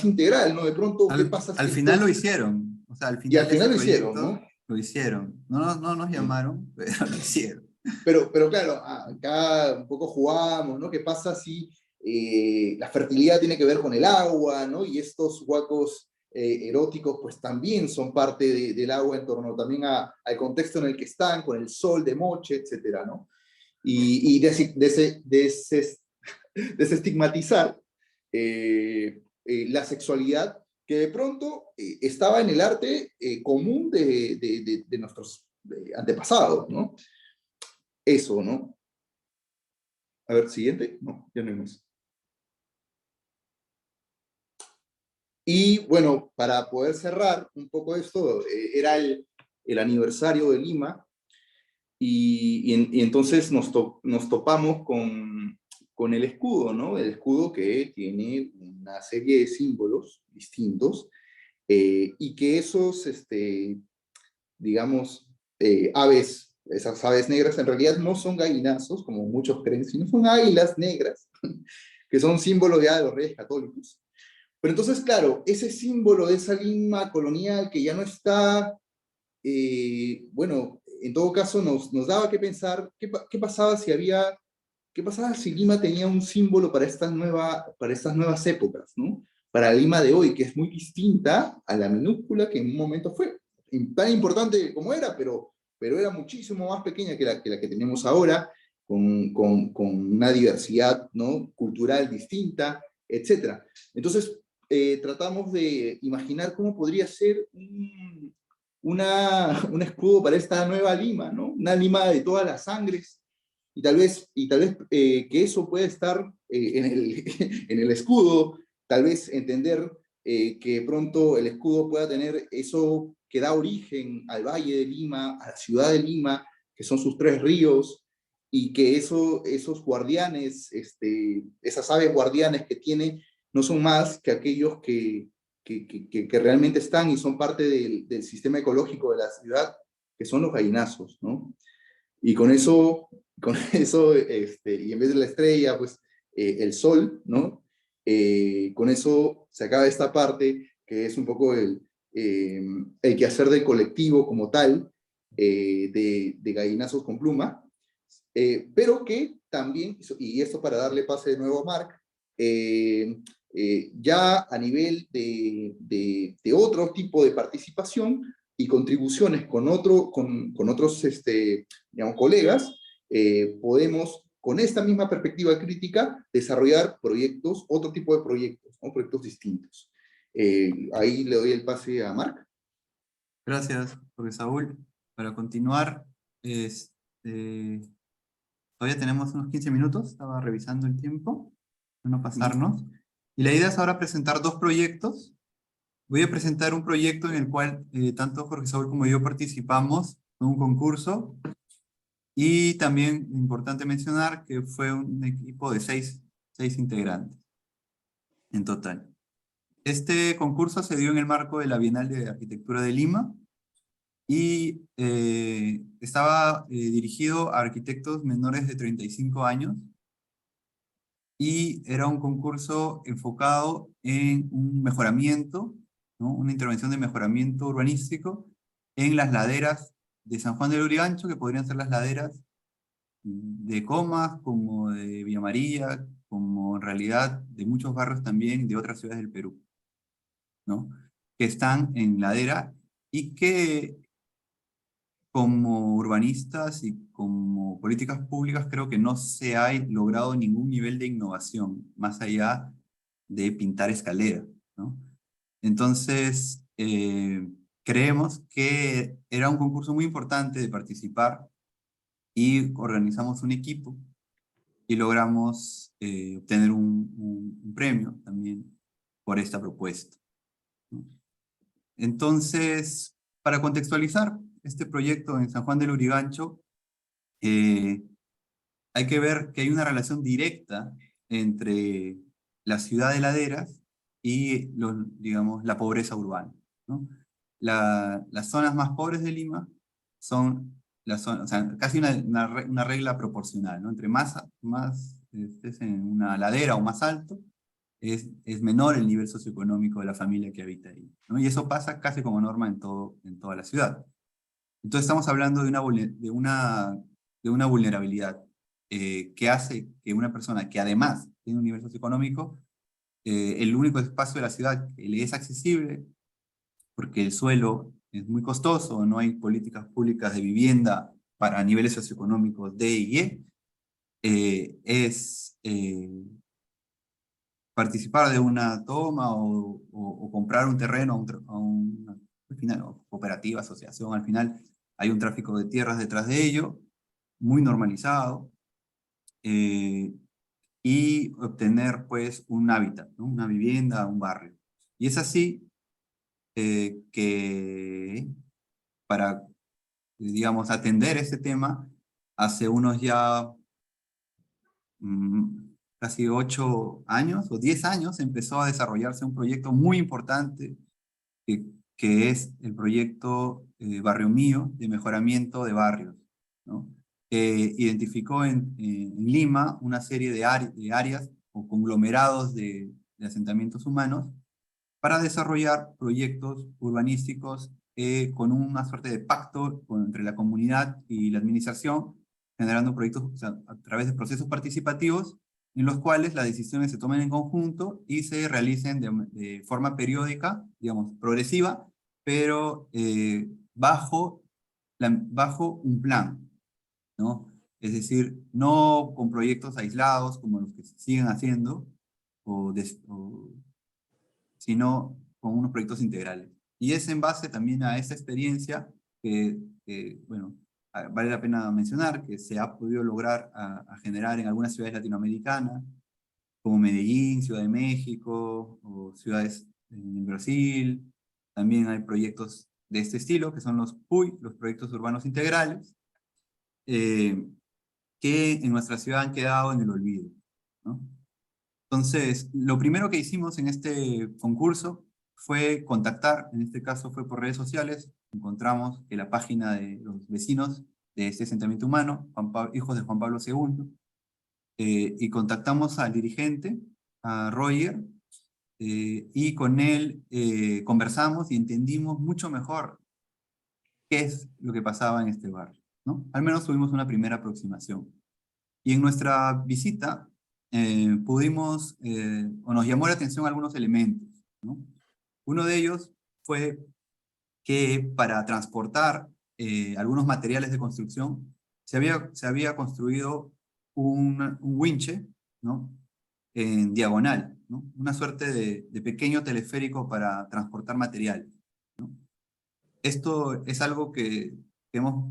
integral, ¿no? De pronto, ¿qué pasa si Al final esto... lo hicieron, o sea, al Y al final de ese final lo hicieron, proyecto ¿no? lo hicieron. No nos llamaron, pero lo hicieron. Pero claro, acá un poco jugamos, ¿no? ¿Qué pasa si la fertilidad tiene que ver con el agua, ¿no? Y estos huacos eróticos, pues también son parte del agua en torno también al contexto en el que están, con el sol de Moche, etcétera, ¿no? Y desestigmatizar la sexualidad que de pronto estaba en el arte común de nuestros antepasados, ¿no? Eso, ¿no? A ver, siguiente. No, ya no hay más. Y bueno, para poder cerrar un poco esto, era el aniversario de Lima, y entonces nos topamos con el escudo, ¿no? El escudo que tiene una serie de símbolos distintos, y que esos, digamos, aves, esas aves negras en realidad no son gallinazos, como muchos creen, sino son águilas negras, que son símbolos ya de los reyes católicos. Pero entonces, claro, ese símbolo de esa Lima colonial que ya no está, bueno, en todo caso nos daba que pensar qué pasaba si había, qué pasaba si Lima tenía un símbolo para estas nuevas épocas, ¿no? Para Lima de hoy, que es muy distinta a la minúscula que en un momento fue. Tan importante como era, pero era muchísimo más pequeña que la que tenemos ahora, con una diversidad, ¿no? Cultural distinta, etc. Entonces, tratamos de imaginar cómo podría ser un escudo para esta nueva Lima, ¿no? Una Lima de todas las sangres, y tal vez que eso puede estar en el escudo, tal vez entender que pronto el escudo pueda tener eso que da origen al Valle de Lima, a la ciudad de Lima, que son sus tres ríos, y que esos guardianes, esas aves guardianes que tiene, no son más que aquellos que realmente están y son parte del sistema ecológico de la ciudad, que son los gallinazos, ¿no? Y con eso, y en vez de la estrella, pues el sol, ¿no? Con eso se acaba esta parte, que es un poco el quehacer del colectivo como tal, de gallinazos con pluma, pero que también, y esto para darle pase de nuevo a Marc, ya a nivel de otro tipo de participación y contribuciones con otros digamos, colegas, podemos, con esta misma perspectiva crítica, desarrollar proyectos, otro tipo de proyectos, ¿no? Proyectos distintos. Ahí le doy el pase a Marc. Gracias, profesor Saúl. Para continuar, todavía tenemos unos 15 minutos, estaba revisando el tiempo, para no pasarnos. Y la idea es ahora presentar dos proyectos. Voy a presentar un proyecto en el cual tanto Jorge Saúl como yo participamos en un concurso, y también importante mencionar que fue un equipo de seis integrantes en total. Este concurso se dio en el marco de la Bienal de Arquitectura de Lima, y estaba dirigido a arquitectos menores de 35 años, y era un concurso enfocado en un mejoramiento, ¿no? Una intervención de mejoramiento urbanístico en las laderas de San Juan del Lurigancho, que podrían ser las laderas de Comas, como de Villa María, como en realidad de muchos barrios también de otras ciudades del Perú, ¿no? Que están en ladera, y que como urbanistas y como políticas públicas creo que no se ha logrado ningún nivel de innovación más allá de pintar escaleras, ¿no? Entonces, creemos que era un concurso muy importante de participar y organizamos un equipo y logramos obtener un premio también por esta propuesta, ¿no? Entonces, para contextualizar este proyecto en San Juan del Lurigancho, hay que ver que hay una relación directa entre la ciudad de laderas y, digamos, la pobreza urbana, ¿no? Las zonas más pobres de Lima son las zonas, o sea, casi una regla proporcional, ¿no? Entre más estés en una ladera o más alto, es menor el nivel socioeconómico de la familia que habita ahí, ¿no? Y eso pasa casi como norma en toda la ciudad. Entonces estamos hablando de una vulnerabilidad que hace que una persona que además tiene un nivel socioeconómico, el único espacio de la ciudad que le es accesible, porque el suelo es muy costoso, no hay políticas públicas de vivienda para niveles socioeconómicos D y E, es participar de una toma o comprar un terreno al final, o cooperativa, asociación, al final hay un tráfico de tierras detrás de ello, muy normalizado, y obtener pues un hábitat, ¿no? Una vivienda, un barrio. Y es así que para, digamos, atender este tema, hace unos ya casi 8 años o 10 años empezó a desarrollarse un proyecto muy importante que es el proyecto Barrio Mío de mejoramiento de barrios, ¿no? Identificó en Lima una serie de áreas o conglomerados de asentamientos humanos para desarrollar proyectos urbanísticos con una suerte de pacto entre la comunidad y la administración, generando proyectos, o sea, a través de procesos participativos en los cuales las decisiones se tomen en conjunto y se realicen de forma periódica, digamos, progresiva, pero bajo un plan, ¿no? Es decir, no con proyectos aislados como los que se siguen haciendo, sino con unos proyectos integrales. Y es en base también a esa experiencia bueno, vale la pena mencionar que se ha podido lograr a generar en algunas ciudades latinoamericanas, como Medellín, Ciudad de México, o ciudades en Brasil. También hay proyectos de este estilo, que son los PUI, los proyectos urbanos integrales, que en nuestra ciudad han quedado en el olvido, ¿no? Entonces, lo primero que hicimos en este concurso fue contactar, en este caso fue por redes sociales, encontramos que la página de los vecinos de este asentamiento humano, hijos de Juan Pablo II, y contactamos al dirigente, a Roger, y con él conversamos y entendimos mucho mejor qué es lo que pasaba en este barrio, ¿no? Al menos tuvimos una primera aproximación. Y en nuestra visita pudimos, o nos llamó la atención algunos elementos, ¿no? Uno de ellos fue que para transportar algunos materiales de construcción se había construido un winche, ¿no? En diagonal, ¿no? Una suerte de pequeño teleférico para transportar materiales, ¿no? Esto es algo que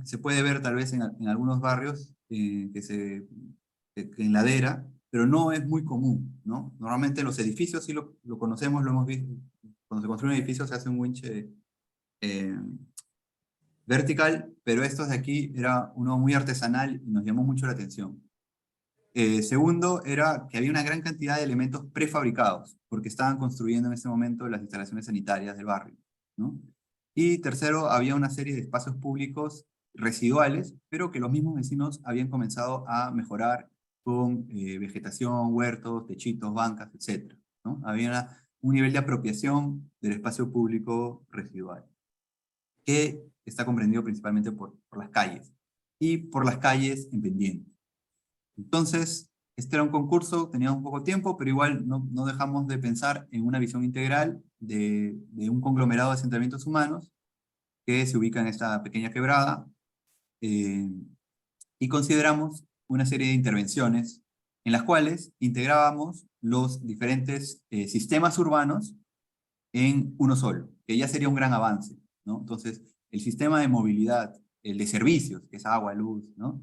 se puede ver tal vez en algunos barrios en ladera, pero no es muy común, ¿no? Normalmente en los edificios sí lo conocemos, lo hemos visto. Cuando se construye un edificio se hace un winche vertical, pero estos de aquí era uno muy artesanal y nos llamó mucho la atención. Segundo, era que había una gran cantidad de elementos prefabricados, porque estaban construyendo en ese momento las instalaciones sanitarias del barrio, ¿no? Y tercero, había una serie de espacios públicos residuales, pero que los mismos vecinos habían comenzado a mejorar con vegetación, huertos, techitos, bancas, etc., ¿no? Había un nivel de apropiación del espacio público residual, que está comprendido principalmente por las calles, y por las calles en pendiente. Entonces, este era un concurso, teníamos poco tiempo, pero igual no dejamos de pensar en una visión integral de un conglomerado de asentamientos humanos que se ubica en esta pequeña quebrada, y consideramos una serie de intervenciones en las cuales integrábamos los diferentes sistemas urbanos en uno solo, que ya sería un gran avance, ¿no? Entonces, el sistema de movilidad, el de servicios, que es agua, luz, ¿no?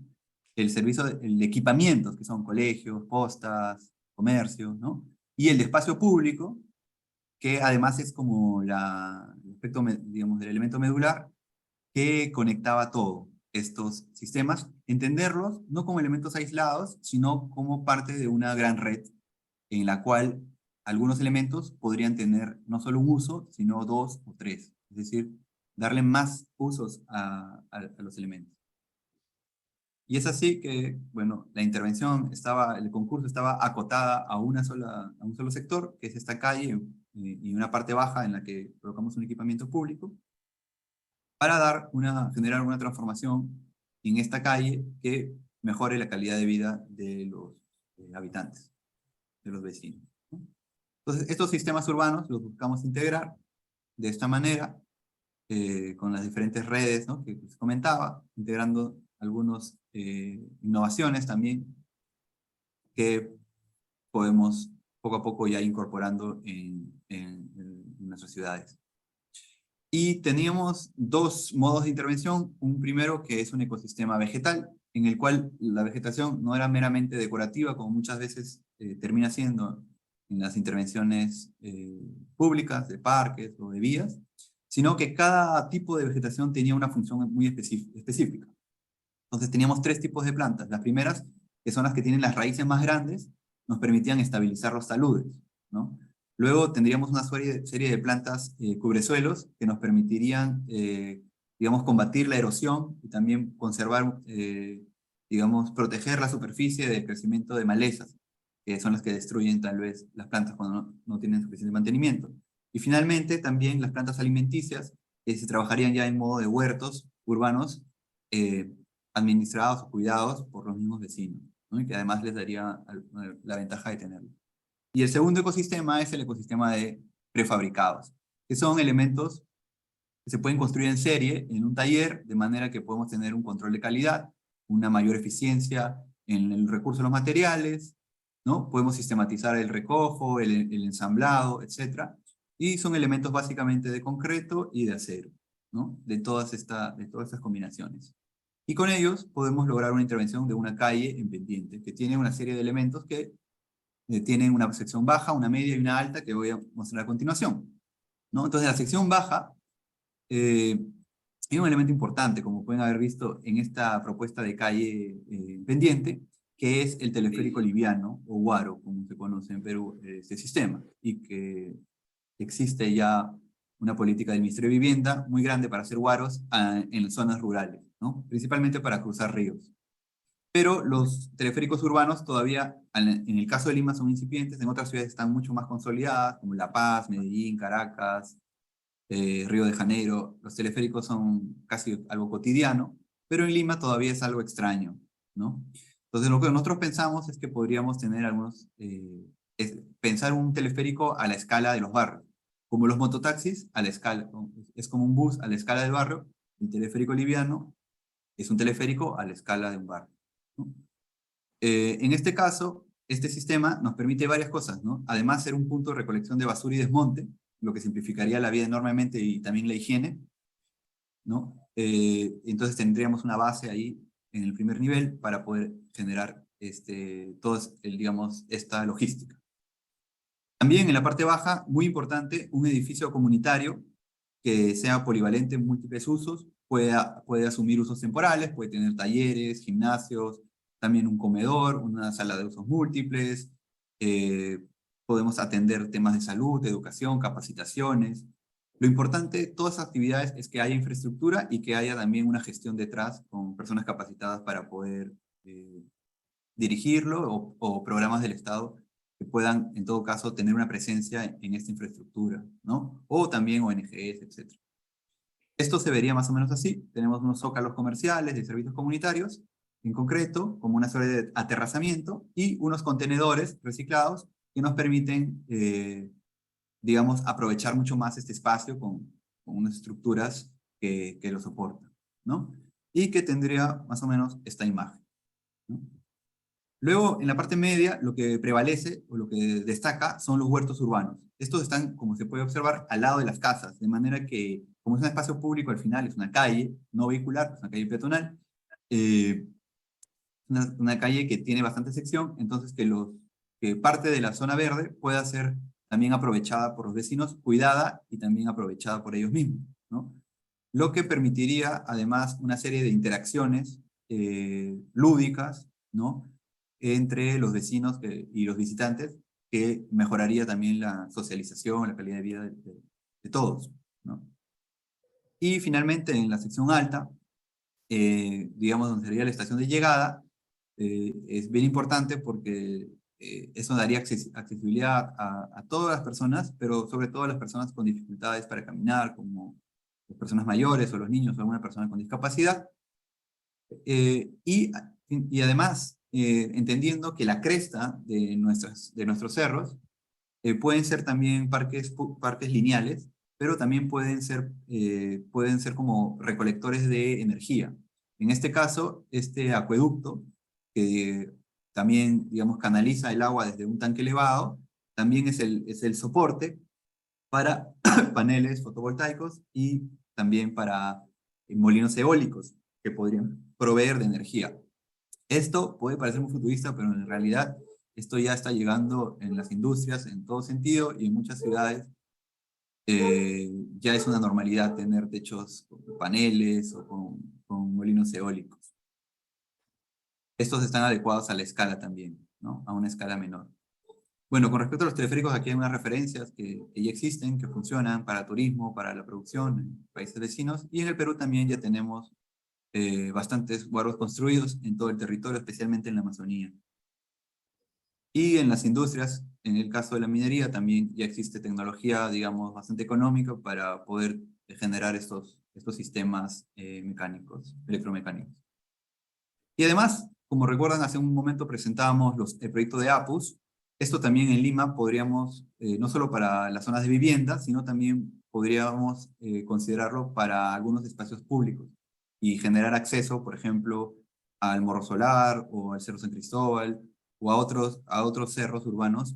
El de equipamientos, que son colegios, postas, comercios, ¿no? Y el de espacio público, que además es como el aspecto, digamos, del elemento medular, que conectaba todo estos sistemas, entenderlos no como elementos aislados, sino como parte de una gran red en la cual algunos elementos podrían tener no solo un uso, sino dos o tres. Es decir, darle más usos a los elementos. Y es así que, bueno, el concurso estaba acotada a un solo sector, que es esta calle, y una parte baja en la que colocamos un equipamiento público, para generar una transformación en esta calle que mejore la calidad de vida de los habitantes, de los vecinos, ¿no? Entonces, estos sistemas urbanos los buscamos integrar de esta manera, con las diferentes redes, ¿no?, que les comentaba, integrando algunas innovaciones también que podemos poco a poco ya incorporando en nuestras ciudades. Y teníamos dos modos de intervención. Un primero que es un ecosistema vegetal, en el cual la vegetación no era meramente decorativa, como muchas veces termina siendo en las intervenciones públicas, de parques o de vías, sino que cada tipo de vegetación tenía una función muy específica. Entonces teníamos tres tipos de plantas. Las primeras, que son las que tienen las raíces más grandes, nos permitían estabilizar los taludes, ¿no? Luego tendríamos una serie de plantas cubresuelos que nos permitirían, digamos, combatir la erosión y también conservar, digamos, proteger la superficie del crecimiento de malezas, que son las que destruyen tal vez las plantas cuando no tienen suficiente mantenimiento. Y finalmente también las plantas alimenticias, que se trabajarían ya en modo de huertos urbanos, administrados o cuidados por los mismos vecinos, ¿no? Y que además les daría la ventaja de tenerlo. Y el segundo ecosistema es el ecosistema de prefabricados, que son elementos que se pueden construir en serie en un taller, de manera que podemos tener un control de calidad, una mayor eficiencia en el recurso de los materiales, ¿no? Podemos sistematizar el recojo, el ensamblado, etc. Y son elementos básicamente de concreto y de acero, ¿no? De todas estas combinaciones. Y con ellos podemos lograr una intervención de una calle en pendiente, que tiene una serie de elementos que tienen una sección baja, una media y una alta, que voy a mostrar a continuación, ¿no? Entonces, la sección baja es un elemento importante, como pueden haber visto en esta propuesta de calle pendiente, que es el teleférico liviano, o Guaro, como se conoce en Perú, este sistema, y que existe ya una política del Ministerio de Vivienda muy grande para hacer guaros en zonas rurales, ¿no? Principalmente para cruzar ríos. Pero los teleféricos urbanos todavía, en el caso de Lima, son incipientes. En otras ciudades están mucho más consolidadas, como La Paz, Medellín, Caracas, Río de Janeiro. Los teleféricos son casi algo cotidiano, pero en Lima todavía es algo extraño, ¿no? Entonces, lo que nosotros pensamos es que podríamos tener pensar un teleférico a la escala de los barrios, como los mototaxis a la escala, es como un bus a la escala del barrio. El teleférico liviano es un teleférico a la escala de un barrio, ¿no? En este caso, este sistema nos permite varias cosas, ¿no? Además, ser un punto de recolección de basura y desmonte, lo que simplificaría la vida enormemente y también la higiene, ¿no? Entonces tendríamos una base ahí en el primer nivel para poder generar digamos, esta logística. También en la parte baja, muy importante, un edificio comunitario que sea polivalente en múltiples usos, puede asumir usos temporales, puede tener talleres, gimnasios, también un comedor, una sala de usos múltiples, podemos atender temas de salud, de educación, capacitaciones. Lo importante de todas esas actividades es que haya infraestructura y que haya también una gestión detrás con personas capacitadas para poder dirigirlo o programas del Estado que puedan, en todo caso, tener una presencia en esta infraestructura, ¿no? O también ONGs, etc. Esto se vería más o menos así. Tenemos unos zócalos comerciales de servicios comunitarios, en concreto, como una suerte de aterrazamiento, y unos contenedores reciclados que nos permiten, digamos, aprovechar mucho más este espacio con unas estructuras que lo soportan, ¿no? Y que tendría más o menos esta imagen, ¿no? Luego, en la parte media, lo que prevalece o lo que destaca son los huertos urbanos. Estos están, como se puede observar, al lado de las casas, de manera que, como es un espacio público, al final es una calle, no vehicular, es una calle peatonal, eh, una calle que tiene bastante sección, entonces que parte de la zona verde pueda ser también aprovechada por los vecinos, cuidada y también aprovechada por ellos mismos, ¿no? Lo que permitiría además una serie de interacciones lúdicas, ¿no? Entre los vecinos y los visitantes, que mejoraría también la socialización, la calidad de vida de todos, ¿no? Y finalmente en la sección alta, digamos donde sería la estación de llegada, es bien importante porque eso daría accesibilidad a todas las personas, pero sobre todo a las personas con dificultades para caminar, como las personas mayores o los niños o alguna persona con discapacidad. Y además, entendiendo que la cresta de nuestros cerros pueden ser también parques lineales, pero también pueden ser como recolectores de energía. En este caso, este acueducto, que también, digamos, canaliza el agua desde un tanque elevado, también es el soporte para paneles fotovoltaicos y también para molinos eólicos que podrían proveer de energía. Esto puede parecer muy futurista, pero en realidad esto ya está llegando en las industrias en todo sentido y en muchas ciudades ya es una normalidad tener techos con paneles o con molinos eólicos. Estos están adecuados a la escala también, ¿no? A una escala menor. Bueno, con respecto a los teleféricos, aquí hay unas referencias que ya existen, que funcionan para turismo, para la producción en países vecinos, y en el Perú también ya tenemos bastantes guardos construidos en todo el territorio, especialmente en la Amazonía. Y en las industrias, en el caso de la minería, también ya existe tecnología, digamos, bastante económica para poder generar estos sistemas mecánicos, electromecánicos. Y además, como recuerdan, hace un momento presentábamos el proyecto de APUS. Esto también en Lima podríamos, no solo para las zonas de vivienda, sino también podríamos considerarlo para algunos espacios públicos y generar acceso, por ejemplo, al Morro Solar o al Cerro San Cristóbal o a otros cerros urbanos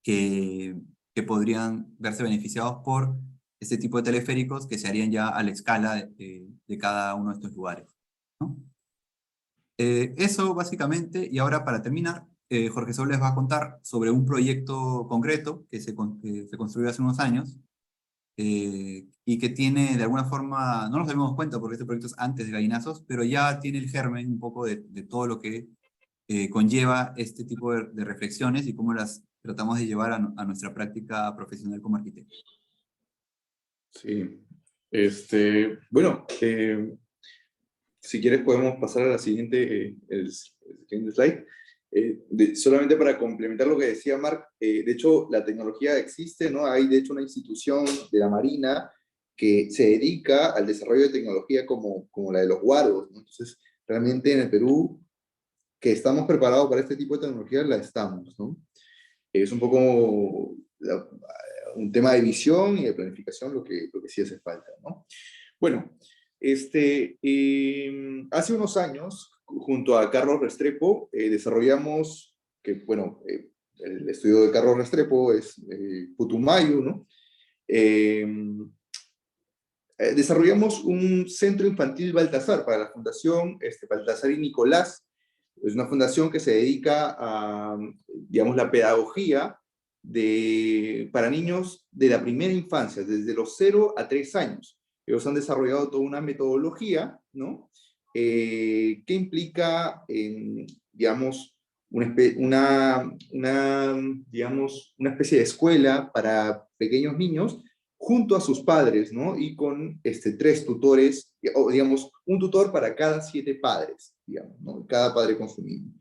que, que podrían verse beneficiados por este tipo de teleféricos que se harían ya a la escala de cada uno de estos lugares, ¿no? Eso básicamente, y ahora para terminar, Jorge Sol les va a contar sobre un proyecto concreto que se construyó hace unos años y que tiene de alguna forma, no nos dimos cuenta porque este proyecto es antes de Gallinazos, pero ya tiene el germen un poco de todo lo que conlleva este tipo de reflexiones y cómo las tratamos de llevar a nuestra práctica profesional como arquitectos. Sí. Bueno, si quieres podemos pasar a la siguiente, el siguiente slide. Solamente para complementar lo que decía Marc, de hecho la tecnología existe, ¿no? Hay de hecho una institución de la Marina que se dedica al desarrollo de tecnología como la de los guardos, ¿no? Entonces, realmente en el Perú, que estamos preparados para este tipo de tecnología, la estamos, ¿no? Es un poco un tema de visión y de planificación lo que sí hace falta, ¿no? Bueno, hace unos años, junto a Carlos Restrepo, desarrollamos, el estudio de Carlos Restrepo es Putumayo, ¿no? Desarrollamos un centro infantil Baltasar para la Fundación Baltasar y Nicolás. Es una fundación que se dedica a, digamos, la pedagogía para niños de la primera infancia, desde los 0 a 3 años. Ellos han desarrollado toda una metodología, ¿no? Que implica, digamos, digamos, una especie de escuela para pequeños niños junto a sus padres, ¿no? Y con 3 tutores, o digamos, un tutor para cada 7 padres, digamos, ¿no? Cada padre con su niño.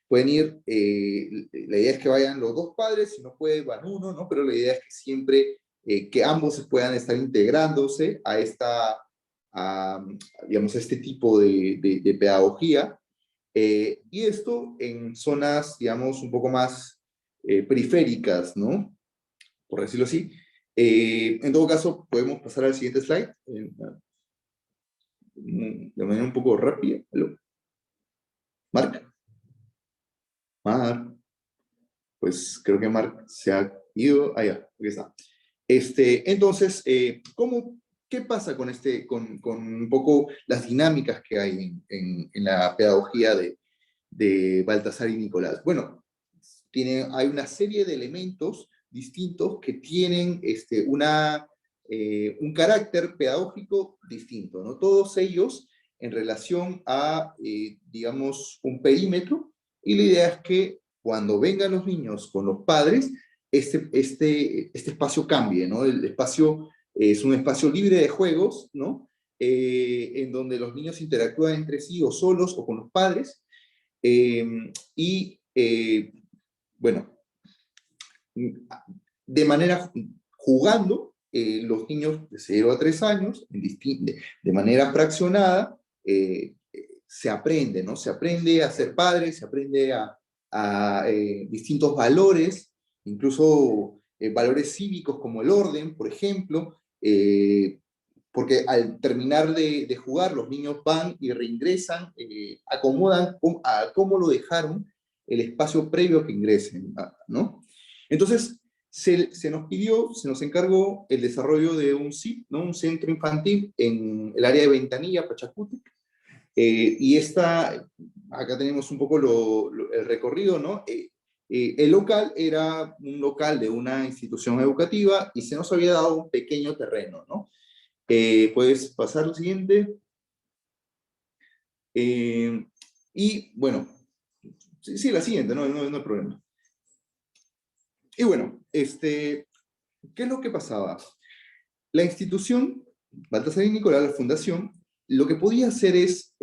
Pueden ir, la idea es que vayan los 2 padres, si no puede, van uno, ¿no? Pero la idea es que siempre, que ambos puedan estar integrándose digamos, a este tipo de pedagogía. Y esto en zonas, digamos, un poco más periféricas, ¿no? Por decirlo así. En todo caso, podemos pasar al siguiente slide. De manera un poco rápida. ¿Aló? ¿Marc? pues creo que Mark se ha ido. Allá, aquí está. Entonces, ¿qué pasa con, con un poco las dinámicas que hay en la pedagogía de Baltasar y Nicolás? Bueno, hay una serie de elementos distintos que tienen un carácter pedagógico distinto, ¿no? Todos ellos en relación a, digamos, un perímetro, y la idea es que cuando vengan los niños con los padres, este espacio cambie, ¿no? El espacio es un espacio libre de juegos, ¿no? En donde los niños interactúan entre sí o solos o con los padres, bueno, de manera jugando, los niños de 0 a 3 años, de manera fraccionada, se aprende, ¿no? Se aprende a ser padre, se aprende a distintos valores, incluso valores cívicos como el orden, por ejemplo, porque al terminar de jugar, los niños van y reingresan, acomodan a cómo lo dejaron el espacio previo a que ingresen, ¿no? Entonces, se nos encargó el desarrollo de un CIP, ¿no? Un centro infantil en el área de Ventanilla, Pachacútec, y acá tenemos un poco el recorrido, ¿no? El local era un local de una institución educativa y se nos había dado un pequeño terreno, ¿no? Puedes pasar al siguiente. Y bueno, sí, la siguiente, no hay problema. Y bueno, ¿qué es lo que pasaba? La institución, Baltasar y Nicolás, la fundación, lo que podía hacer es,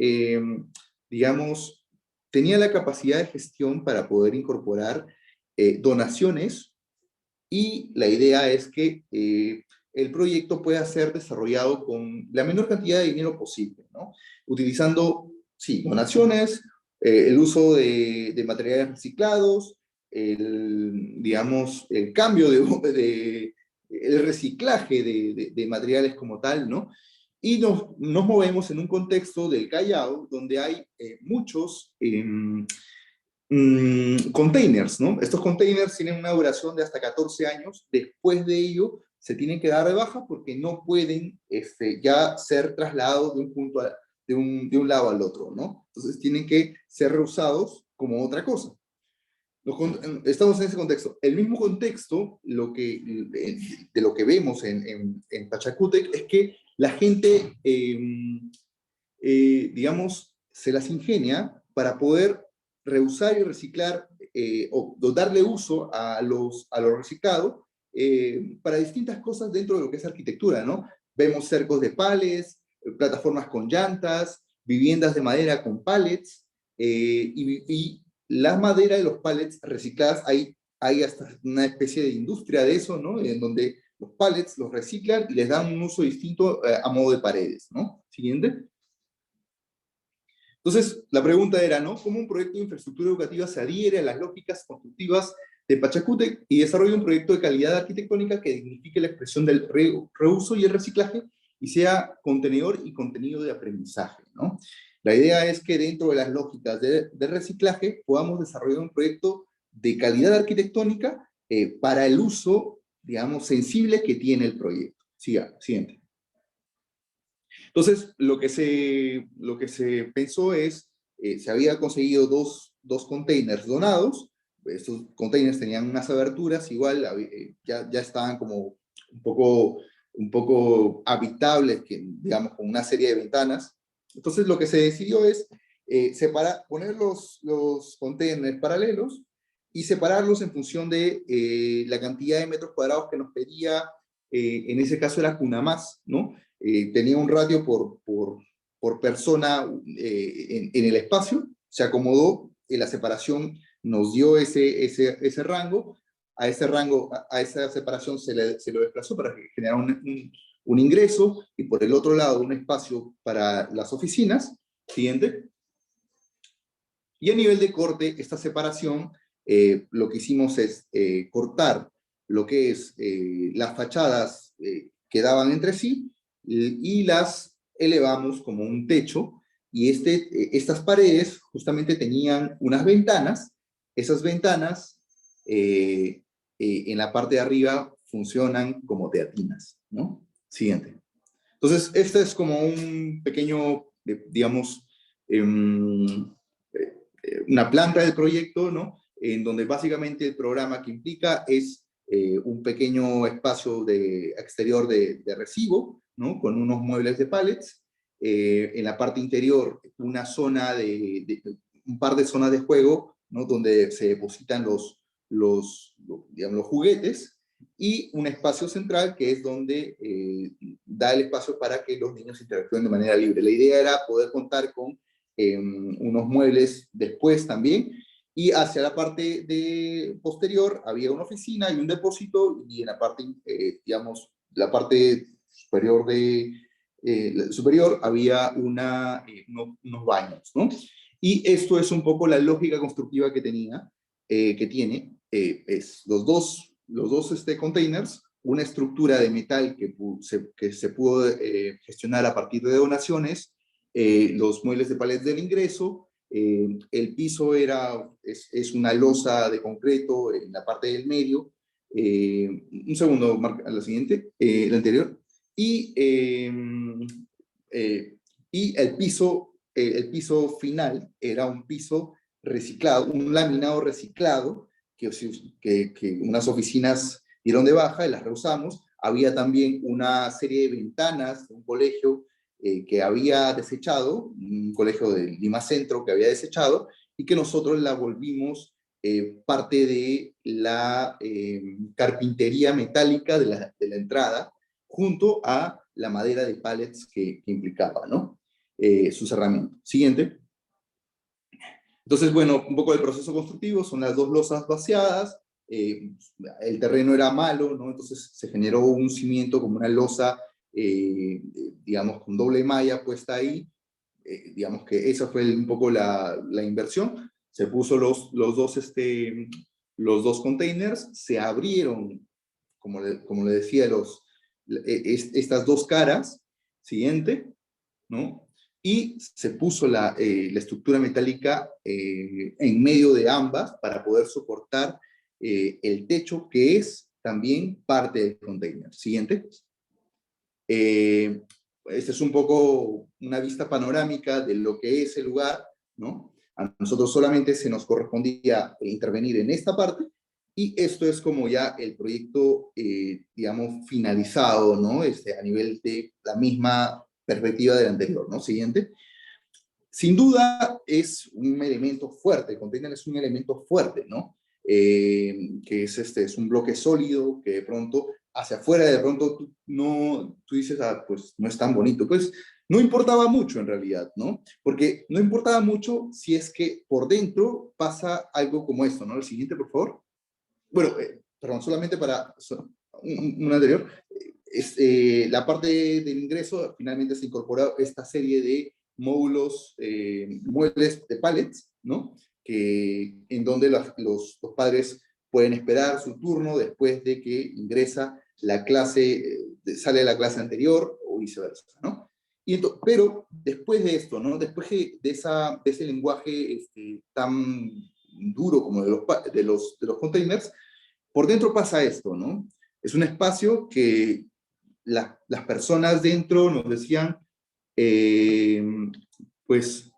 digamos, tenía la capacidad de gestión para poder incorporar donaciones, y la idea es que el proyecto pueda ser desarrollado con la menor cantidad de dinero posible, ¿no? Utilizando, sí, donaciones, el uso de materiales reciclados, digamos, el cambio el reciclaje de materiales como tal, ¿no? Y nos movemos en un contexto del Callao, donde hay muchos containers, ¿no? Estos containers tienen una duración de hasta 14 años. Después de ello, se tienen que dar de baja porque no pueden ya ser trasladados de un punto de un lado al otro, ¿no? Entonces tienen que ser reusados como otra cosa. Estamos en ese contexto. El mismo contexto, de lo que vemos en Pachacútec, es que la gente, digamos, se las ingenia para poder reusar y reciclar o darle uso a los reciclados para distintas cosas dentro de lo que es arquitectura, ¿no? Vemos cercos de palets, plataformas con llantas, viviendas de madera con pallets, y la madera de los pallets recicladas, hay hasta una especie de industria de eso, ¿no? En donde los pallets los reciclan y les dan un uso distinto a modo de paredes, ¿no? Siguiente. Entonces, la pregunta era, ¿no? ¿Cómo un proyecto de infraestructura educativa se adhiere a las lógicas constructivas de Pachacútec y desarrolla un proyecto de calidad arquitectónica que dignifique la expresión del reuso y el reciclaje y sea contenedor y contenido de aprendizaje, ¿no? La idea es que dentro de las lógicas de reciclaje podamos desarrollar un proyecto de calidad arquitectónica para el uso, digamos, sensible que tiene el proyecto. Siguiente. Entonces, lo que se pensó es, se había conseguido dos containers donados. Estos containers tenían unas aberturas, igual ya estaban como un poco habitables, digamos, con una serie de ventanas. Entonces, lo que se decidió es poner los containers paralelos y separarlos en función de la cantidad de metros cuadrados que nos pedía, en ese caso era Cunamás, ¿no? Tenía un ratio por persona en el espacio, se acomodó, la separación nos dio ese rango, a esa separación se lo desplazó para generar un ingreso, y por el otro lado un espacio para las oficinas. Siguiente. Y a nivel de corte, esta separación, lo que hicimos es cortar lo que es las fachadas que daban entre sí, y las elevamos como un techo, y estas paredes justamente tenían unas ventanas. Esas ventanas en la parte de arriba funcionan como teatinas, ¿no? Siguiente. Entonces, este es como un pequeño, digamos, una planta del proyecto, ¿no? En donde básicamente el programa que implica es un pequeño espacio exterior de recibo, ¿no? Con unos muebles de pallets. En la parte interior, una zona un par de zonas de juego, ¿no? Donde se depositan digamos, los juguetes, y un espacio central que es donde da el espacio para que los niños interactúen de manera libre. La idea era poder contar con unos muebles después también, y hacia la parte posterior había una oficina y un depósito, y en la parte, digamos, la parte superior superior había unos baños, ¿no? Y esto es un poco la lógica constructiva que tiene, es los dos containers, una estructura de metal que se pudo gestionar a partir de donaciones, los muebles de palets del ingreso, el piso es una losa de concreto en la parte del medio, un segundo, marca la siguiente, la anterior, y, y el piso final era un piso reciclado, un laminado reciclado, que unas oficinas dieron de baja y las reusamos. Había también una serie de ventanas de un colegio que había desechado, un colegio de Lima Centro que había desechado, y que nosotros la volvimos parte de la carpintería metálica de la entrada, junto a la madera de pallets que implicaba, ¿no? Su cerramiento. Siguiente. Entonces, bueno, un poco del proceso constructivo, son las dos losas vaciadas, el terreno era malo, ¿no? Entonces se generó un cimiento como una losa, digamos, con doble malla puesta ahí, digamos que esa fue un poco la inversión. Se puso los dos containers, se abrieron, como le decía, estas dos caras, siguiente, ¿no? Y se puso la estructura metálica en medio de ambas para poder soportar el techo, que es también parte del container. Siguiente. Esta es un poco una vista panorámica de lo que es el lugar, ¿no? A nosotros solamente se nos correspondía intervenir en esta parte, y esto es como ya el proyecto, digamos, finalizado, ¿no? A nivel de la misma perspectiva del anterior, ¿no? Siguiente. Sin duda es un elemento fuerte, el container es un elemento fuerte, ¿no? Que es un bloque sólido, que de pronto, hacia afuera, de pronto tú dices, pues no es tan bonito. Pues no importaba mucho en realidad, ¿no? Porque no importaba mucho si es que por dentro pasa algo como esto, ¿no? El siguiente, por favor. Bueno, perdón, solamente para un anterior. La parte del ingreso, finalmente se incorporó esta serie de módulos, muebles de pallets, ¿no? En donde los padres pueden esperar su turno después de que ingresa la clase, sale de la clase anterior o viceversa, ¿no? Pero después de esto, ¿no? Después de ese lenguaje tan duro como de los containers, por dentro pasa esto, ¿no? Es un espacio que las personas dentro nos decían, pues,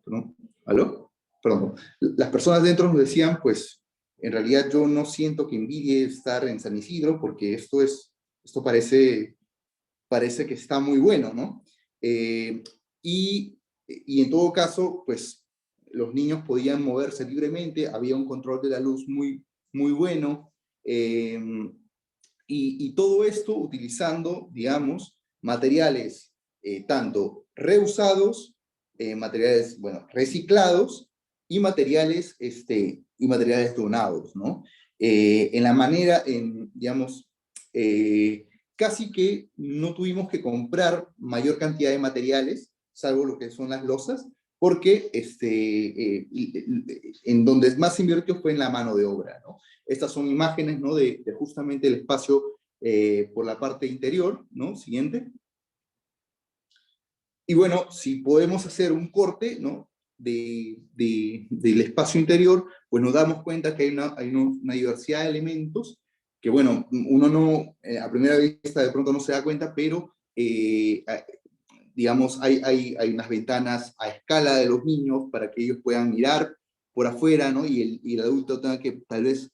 perdón, ¿aló? Perdón. Las personas dentro nos decían, pues, en realidad yo no siento que envidie estar en San Isidro, porque esto parece que está muy bueno, ¿no? Y en todo caso, pues, los niños podían moverse libremente, había un control de la luz muy, muy bueno, y todo esto utilizando, digamos, materiales tanto reusados, materiales, bueno, reciclados, y materiales donados, ¿no? En la manera, digamos, casi que no tuvimos que comprar mayor cantidad de materiales, salvo lo que son las losas, porque en donde más se invirtió fue en la mano de obra, ¿no? Estas son imágenes, ¿no? de justamente el espacio por la parte interior, ¿no? Siguiente. Y bueno, si podemos hacer un corte, ¿no? del espacio interior, pues nos damos cuenta que hay una diversidad de elementos que, bueno, uno no, a primera vista de pronto no se da cuenta, pero digamos, hay unas ventanas a escala de los niños para que ellos puedan mirar por afuera, ¿no? Y el adulto tenga que tal vez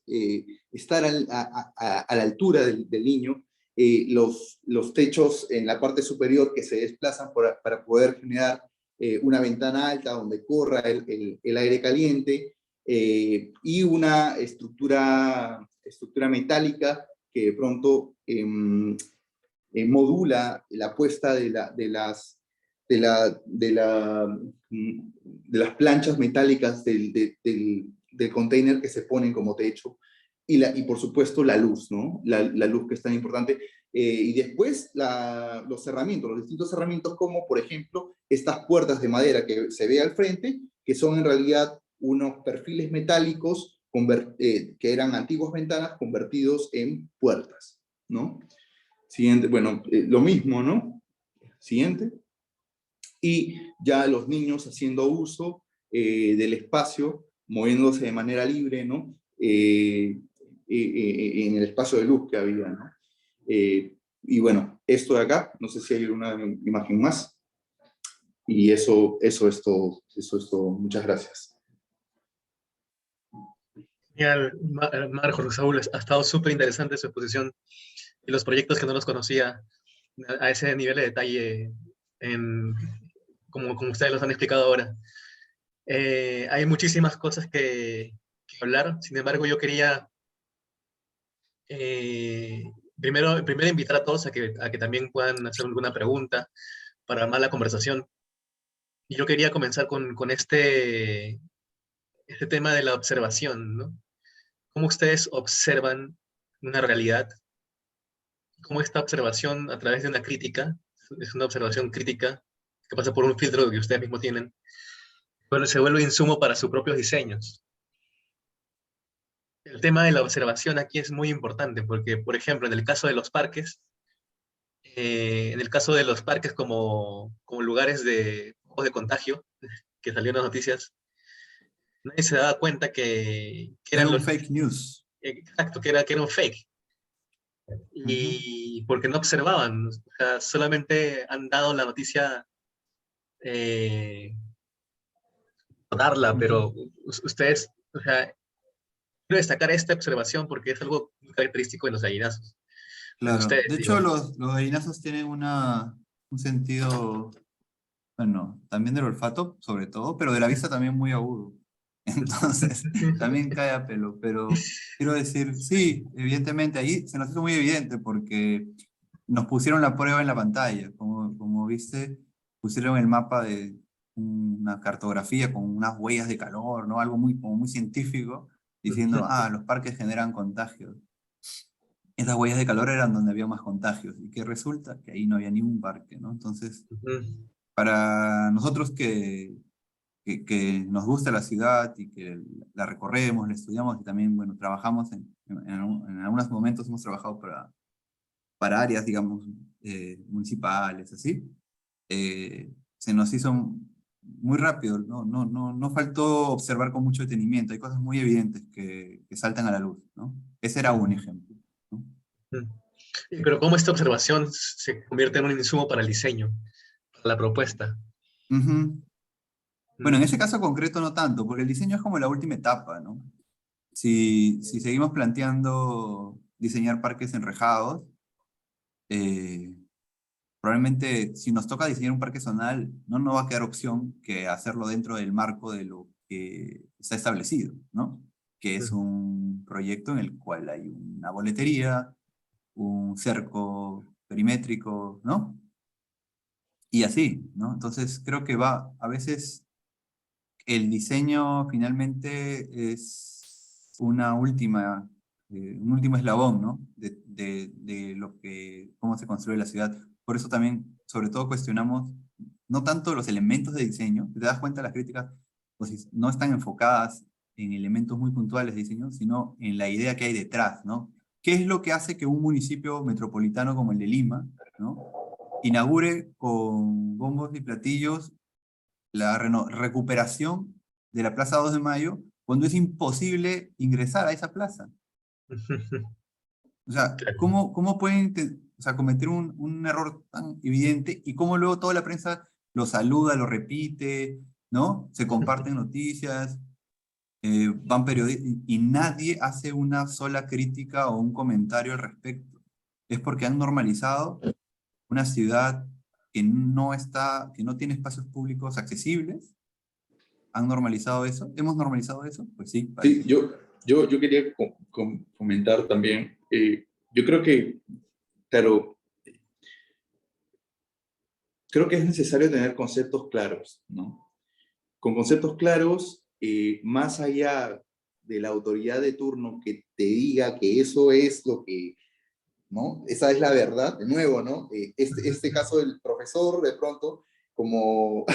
estar a la altura del niño. Los techos en la parte superior que se desplazan para poder generar una ventana alta donde corra el aire caliente, y una estructura metálica que de pronto modula la puesta de las planchas metálicas del container que se ponen como techo, y por supuesto la luz, ¿no? La luz, que es tan importante. Y después los distintos herramientas, como por ejemplo estas puertas de madera que se ve al frente, que son en realidad unos perfiles metálicos que eran antiguas ventanas convertidos en puertas, ¿no? Siguiente, bueno, lo mismo, ¿no? Siguiente. Y ya los niños haciendo uso del espacio, moviéndose de manera libre, ¿no? En el espacio de luz que había, ¿no? Y bueno, esto de acá, no sé si hay una imagen más. Y eso es todo. Eso es todo. Muchas gracias. Genial, Marco, Saúl, ha estado súper interesante su exposición y los proyectos que no los conocía a ese nivel de detalle, en, como ustedes los han explicado ahora. Hay muchísimas cosas que hablar, sin embargo yo quería eh, primero invitar a todos a que también puedan hacer alguna pregunta para armar la conversación. Y yo quería comenzar con este tema de la observación, ¿no? ¿Cómo ustedes observan una realidad? ¿Cómo esta observación a través de una crítica, es una observación crítica que pasa por un filtro que ustedes mismos tienen, bueno, se vuelve insumo para sus propios diseños? El tema de la observación aquí es muy importante porque, por ejemplo, en el caso de los parques, como lugares de focos de contagio, que salió en las noticias, nadie se daba cuenta que Era eran un los... fake news. Exacto, que era un fake. Ujú. Y porque no observaban, o sea, solamente han dado la noticia por darla, Ujú. pero ustedes, o sea, quiero destacar esta observación porque es algo muy característico de los gallinazos. En Claro. ustedes, De hecho, digo. los gallinazos tienen un sentido, bueno, también del olfato, sobre todo, pero de la vista también muy agudo. Entonces, también cae a pelo. Pero quiero decir, sí, evidentemente, ahí se nos hizo muy evidente porque nos pusieron la prueba en la pantalla. Como viste, pusieron el mapa de una cartografía con unas huellas de calor, ¿no? Algo como muy científico, diciendo, los parques generan contagios. Esas huellas de calor eran donde había más contagios, y que resulta que ahí no había ni un parque, ¿no? Entonces, para nosotros que nos gusta la ciudad y que la recorremos, la estudiamos y también, bueno, trabajamos en algunos momentos hemos trabajado para áreas, digamos, municipales, así, se nos hizo muy rápido, no faltó observar con mucho detenimiento, hay cosas muy evidentes que saltan a la luz, ¿no? Ese era un ejemplo, ¿no? Pero cómo esta observación se convierte en un insumo para el diseño, para la propuesta. Ujú. Bueno, en ese Mm, caso concreto no tanto, porque el diseño es como la última etapa, ¿no? Si seguimos planteando diseñar parques enrejados, eh, probablemente si nos toca diseñar un parque zonal, no va a quedar opción que hacerlo dentro del marco de lo que está establecido, ¿no? Que es mm, un proyecto en el cual hay una boletería, un cerco perimétrico, ¿no? Y así, ¿no? Entonces creo que a veces el diseño finalmente es un último eslabón, ¿no? De cómo se construye la ciudad. Por eso también, sobre todo, cuestionamos no tanto los elementos de diseño, si te das cuenta, las críticas pues, no están enfocadas en elementos muy puntuales de diseño, sino en la idea que hay detrás, ¿no? ¿Qué es lo que hace que un municipio metropolitano como el de Lima, ¿no? inaugure con bombos y platillos la recuperación de la Plaza 2 de Mayo cuando es imposible ingresar a esa plaza? O sea, Claro. ¿cómo pueden o sea, cometer un error tan evidente y cómo luego toda la prensa lo saluda, lo repite, ¿no? Se comparten noticias, van periodistas y nadie hace una sola crítica o un comentario al respecto? Es porque han normalizado una ciudad que no tiene espacios públicos accesibles. ¿Han normalizado eso? ¿Hemos normalizado eso? Pues sí, Sí, parece. yo quería comentar también, yo creo que, claro, creo que es necesario tener conceptos claros, ¿no? Con conceptos claros, más allá de la autoridad de turno que te diga que eso es lo que, ¿no? Esa es la verdad, de nuevo, ¿no? Este caso del profesor, de pronto, como,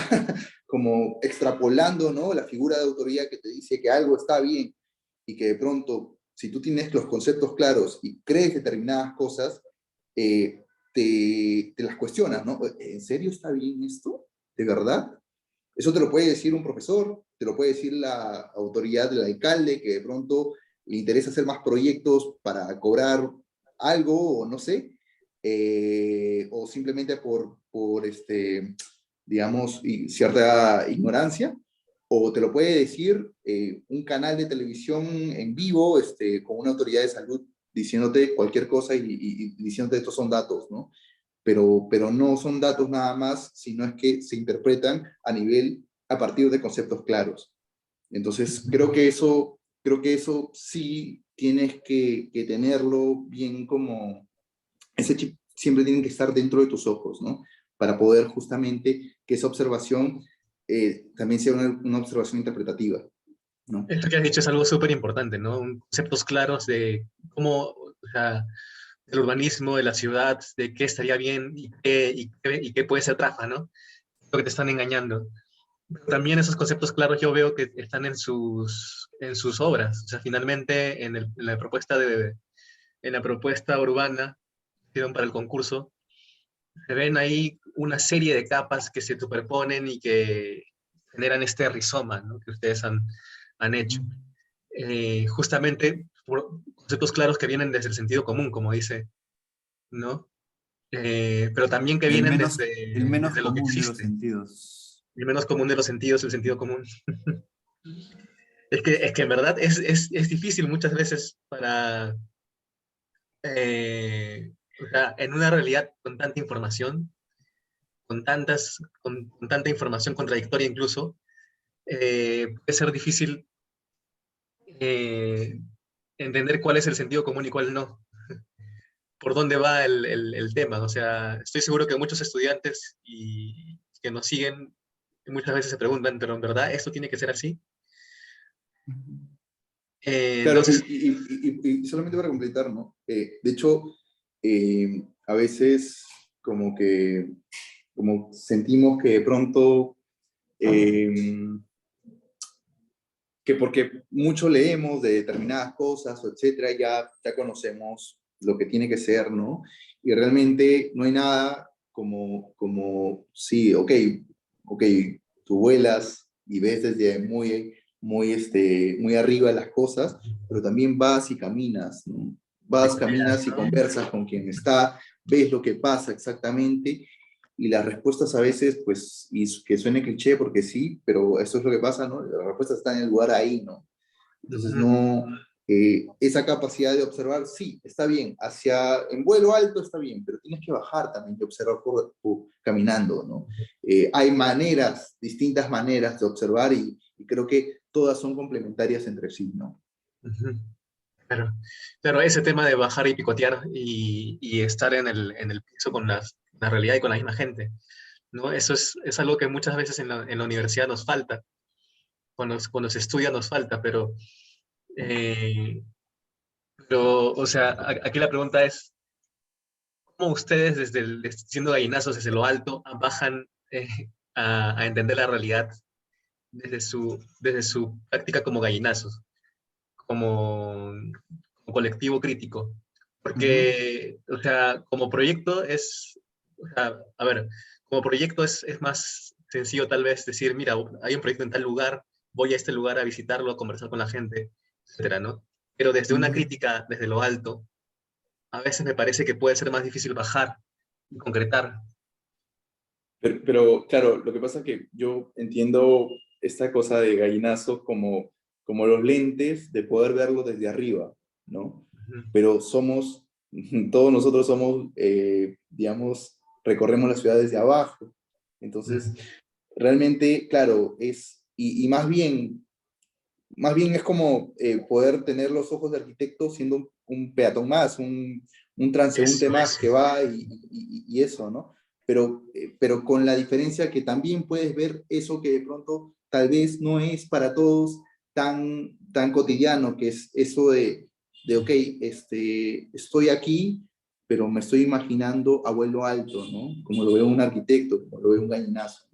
como extrapolando, ¿no? La figura de autoridad que te dice que algo está bien y que de pronto, si tú tienes los conceptos claros y crees determinadas cosas, te las cuestionas, ¿no? ¿En serio está bien esto? ¿De verdad? Eso te lo puede decir un profesor, te lo puede decir la autoridad del alcalde, que de pronto le interesa hacer más proyectos para cobrar algo, o no sé, o simplemente por digamos, cierta ignorancia, o te lo puede decir un canal de televisión en vivo con una autoridad de salud diciéndote cualquier cosa y diciéndote estos son datos, ¿no? Pero no son datos nada más, sino es que se interpretan a partir de conceptos claros. Entonces, creo que eso sí tienes que tenerlo bien como, ese chip siempre tiene que estar dentro de tus ojos, ¿no? Para poder justamente que esa observación también sea una observación interpretativa, ¿no? Esto que has dicho es algo súper importante, ¿no? Conceptos claros de cómo, o sea, del urbanismo, de la ciudad, de qué estaría bien y qué puede ser trampa, ¿no? Lo que te están engañando. Pero también esos conceptos claros yo veo que están en sus obras. O sea, finalmente en la propuesta urbana que hicieron para el concurso, se ven ahí una serie de capas que se superponen y que generan este rizoma, ¿no? Que ustedes han hecho. Justamente por conceptos claros que vienen desde el sentido común, como dice, ¿no? Pero también que vienen El menos desde lo que común de los existe. sentidos. El menos común de los sentidos, el sentido común. Es que en verdad es difícil muchas veces o sea, en una realidad con tanta información, con tanta información contradictoria incluso, puede ser difícil eh, entender cuál es el sentido común y cuál no, por dónde va el tema. O sea, estoy seguro que muchos estudiantes que nos siguen muchas veces se preguntan, pero en verdad esto tiene que ser así. Claro, Entonces, y solamente para completar, ¿no? De hecho, a veces como que como sentimos que de pronto, eh, que porque mucho leemos de determinadas cosas o etcétera, ya conocemos lo que tiene que ser, ¿no? Y realmente no hay nada sí, ok, tú vuelas y ves desde muy arriba las cosas, pero también vas y caminas, ¿no? Vas, caminas y conversas con quien está, ves lo que pasa exactamente y las respuestas a veces, pues, y que suene cliché porque sí, pero eso es lo que pasa, ¿no? La respuesta está en el lugar ahí, ¿no? Entonces, ujú, no, esa capacidad de observar, sí, está bien, en vuelo alto está bien, pero tienes que bajar también y observar caminando, ¿no? Hay distintas maneras de observar y creo que todas son complementarias entre sí, ¿no? ujú. Claro, claro, ese tema de bajar y picotear y estar en el piso con la realidad y con la misma gente, ¿no? Eso es algo que muchas veces en la universidad nos falta, cuando se estudia nos falta, eh, o sea, aquí la pregunta es, ¿cómo ustedes siendo gallinazos desde lo alto bajan a entender la realidad desde su práctica como gallinazos, como colectivo crítico? Ujú. Porque, o sea, como proyecto o sea, a ver, como proyecto es más sencillo tal vez decir, mira, hay un proyecto en tal lugar, voy a este lugar a visitarlo, a conversar con la gente, etcétera, ¿no? Pero desde una crítica, desde lo alto, a veces me parece que puede ser más difícil bajar y concretar. Pero, claro, lo que pasa es que yo entiendo esta cosa de gallinazo como los lentes de poder verlo desde arriba, ¿no? Ujú. Pero todos nosotros somos, digamos, recorremos la ciudad desde abajo. Entonces, realmente, claro, y más bien es como poder tener los ojos de arquitecto siendo un peatón más, un transeúnte Eso, más eso. que va y eso, ¿no? Pero con la diferencia que también puedes ver eso que de pronto tal vez no es para todos tan cotidiano, que es eso de ok, estoy aquí, pero me estoy imaginando a vuelo alto, ¿no? Como lo veo un arquitecto, como lo veo un gallinazo.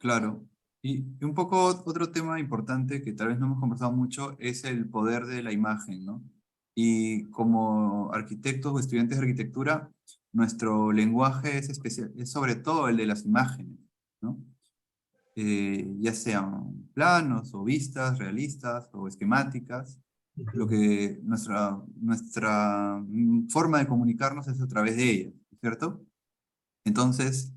Claro. Y un poco otro tema importante que tal vez no hemos conversado mucho es el poder de la imagen, ¿no? Y como arquitectos o estudiantes de arquitectura, nuestro lenguaje es especial, es sobre todo el de las imágenes, ¿no? Ya sean planos o vistas realistas o esquemáticas, lo que nuestra forma de comunicarnos es a través de ellas, ¿cierto? Entonces,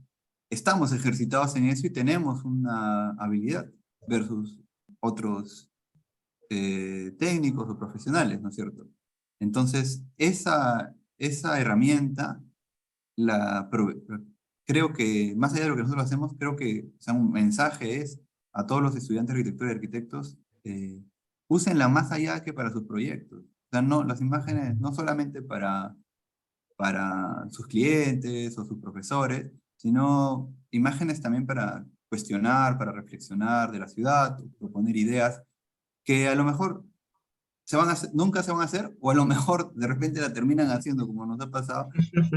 estamos ejercitados en eso y tenemos una habilidad versus otros técnicos o profesionales, ¿no es cierto? Entonces, esa herramienta, la, prove- creo que, más allá de lo que nosotros hacemos, creo que o sea, un mensaje es a todos los estudiantes de arquitectura y arquitectos, úsenla más allá que para sus proyectos. O sea, no, las imágenes no solamente para sus clientes o sus profesores, sino imágenes también para cuestionar, para reflexionar de la ciudad, proponer ideas que a lo mejor nunca se van a hacer, o a lo mejor de repente la terminan haciendo como nos ha pasado,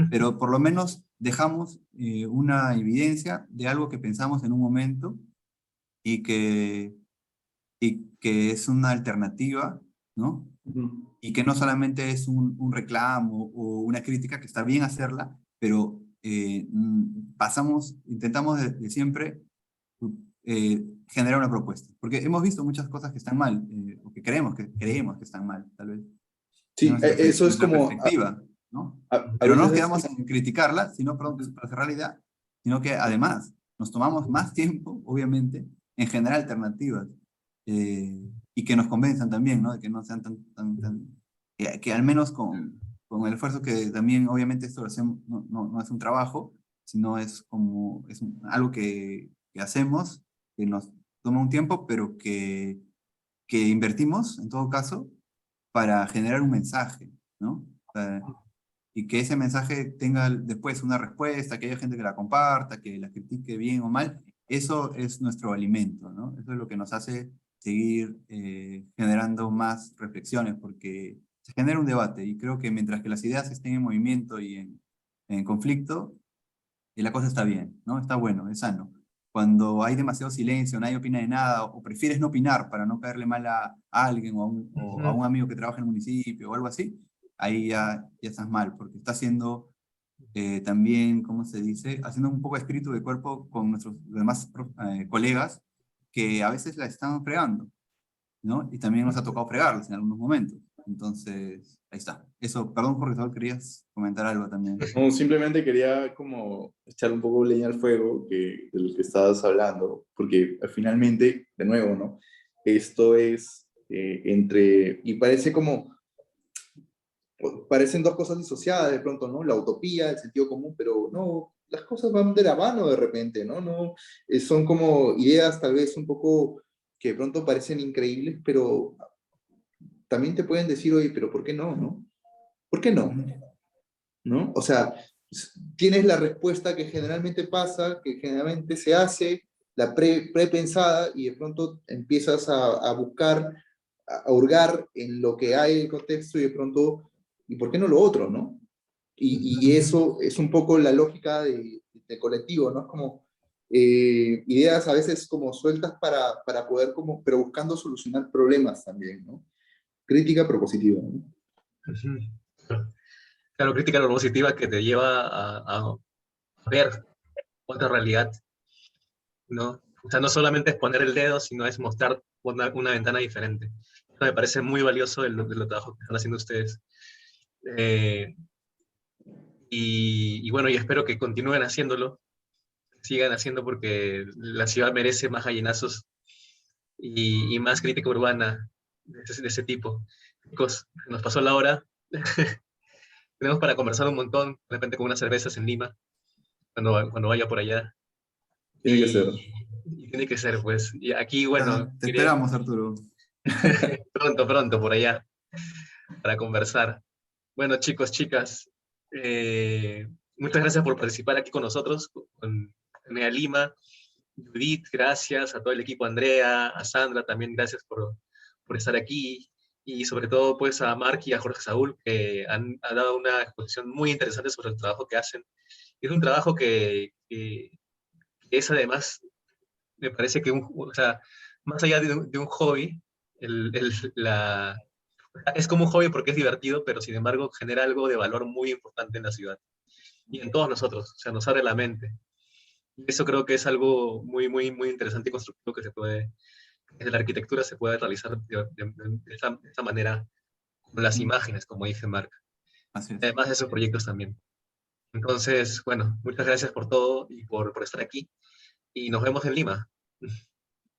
pero por lo menos dejamos una evidencia de algo que pensamos en un momento y que es una alternativa, ¿no? Ujú. Y que no solamente es un reclamo o una crítica, que está bien hacerla, pero intentamos de siempre generar una propuesta, porque hemos visto muchas cosas que están mal, o que creemos que están mal, tal vez, de Sí, eso es nuestra como, perspectiva, ¿no? a Pero no nos veces quedamos en criticarla, sino, perdón, para cerrar la idea, sino que además nos tomamos más tiempo, obviamente, en generar alternativas y que nos convenzan también, ¿no? De que no sean que al menos con el esfuerzo que también, obviamente, esto lo hacemos, no es un trabajo, sino es como algo que hacemos, que nos toma un tiempo, pero que invertimos, en todo caso, para generar un mensaje, ¿no? Y que ese mensaje tenga después una respuesta, que haya gente que la comparta, que la critique bien o mal, eso es nuestro alimento, ¿no? Eso es lo que nos hace seguir generando más reflexiones, porque se genera un debate, y creo que mientras que las ideas estén en movimiento y en conflicto, la cosa está bien, ¿no? Está bueno, es sano. Cuando hay demasiado silencio, nadie opina de nada, o prefieres no opinar para no caerle mal a alguien o a un amigo que trabaja en el municipio o algo así, ahí ya estás mal, porque estás haciendo también, ¿cómo se dice? Haciendo un poco de espíritu de cuerpo con nuestros demás colegas que a veces la están fregando, ¿no? Y también nos ha tocado fregarlos en algunos momentos. Entonces, ahí está. Eso, perdón, Jorge, ¿sabes? Querías comentar algo también. no, simplemente quería como echar un poco leña al fuego de lo que estabas hablando, porque finalmente, de nuevo, ¿no? Esto es y parecen dos cosas disociadas de pronto, ¿no? La utopía, el sentido común, pero no, las cosas van de la mano de repente, ¿no? No, son como ideas tal vez un poco que de pronto parecen increíbles, pero también te pueden decir, oye, pero ¿por qué no, no? ¿Por qué no? ¿No? O sea, tienes la respuesta que generalmente pasa, que generalmente se hace, la prepensada, y de pronto empiezas a buscar, a hurgar en lo que hay en el contexto y de pronto, ¿y por qué no lo otro, no? Y eso es un poco la lógica del colectivo, ¿no? Es como ideas a veces como sueltas para poder como, pero buscando solucionar problemas también, ¿no? Crítica propositiva, ¿no? Ujú. Claro, crítica propositiva que te lleva a ver otra realidad. ¿no? O sea, no solamente es poner el dedo, sino es mostrar una ventana diferente. Eso me parece muy valioso de los trabajos que están haciendo ustedes. Y bueno, y espero que continúen haciéndolo, sigan haciendo, porque la ciudad merece más gallinazos y más crítica urbana de ese tipo. Chicos, nos pasó la hora. Tenemos para conversar un montón, de repente con unas cervezas en Lima, cuando vaya por allá. Tiene que ser. Y tiene que ser, pues. Y aquí, bueno, Te esperamos, Arturo. pronto por allá, para conversar. Bueno, chicos, chicas, muchas gracias por participar aquí con nosotros, con Nea Lima. Judith, gracias, a todo el equipo, Andrea, a Sandra también, gracias por estar aquí, y sobre todo pues a Mark y a Jorge Saúl, que han dado una exposición muy interesante sobre el trabajo que hacen. Es un trabajo que es además, me parece que, o sea, más allá de un hobby, es como un hobby porque es divertido, pero sin embargo genera algo de valor muy importante en la ciudad y en todos nosotros, o sea, nos abre la mente. Y eso creo que es algo muy interesante y constructivo que desde la arquitectura se puede realizar de esa manera, con las imágenes, como dice Marc. Así es. Además de esos proyectos también. Entonces, bueno, muchas gracias por todo y por estar aquí. Y nos vemos en Lima.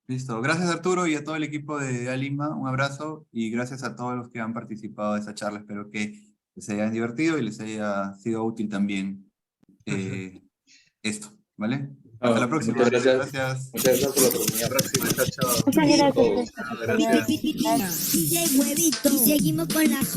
Listo. Gracias, Arturo, y a todo el equipo de Alima. Un abrazo y gracias a todos los que han participado de esta charla. Espero que les hayan divertido y les haya sido útil también esto, ¿vale? Hasta la próxima. Muchas gracias. Gracias. Muchas gracias por la oportunidad. Hasta la próxima. Chao, chao. Muchas gracias. Gracias. Gracias. DJ Huevito. Y seguimos con la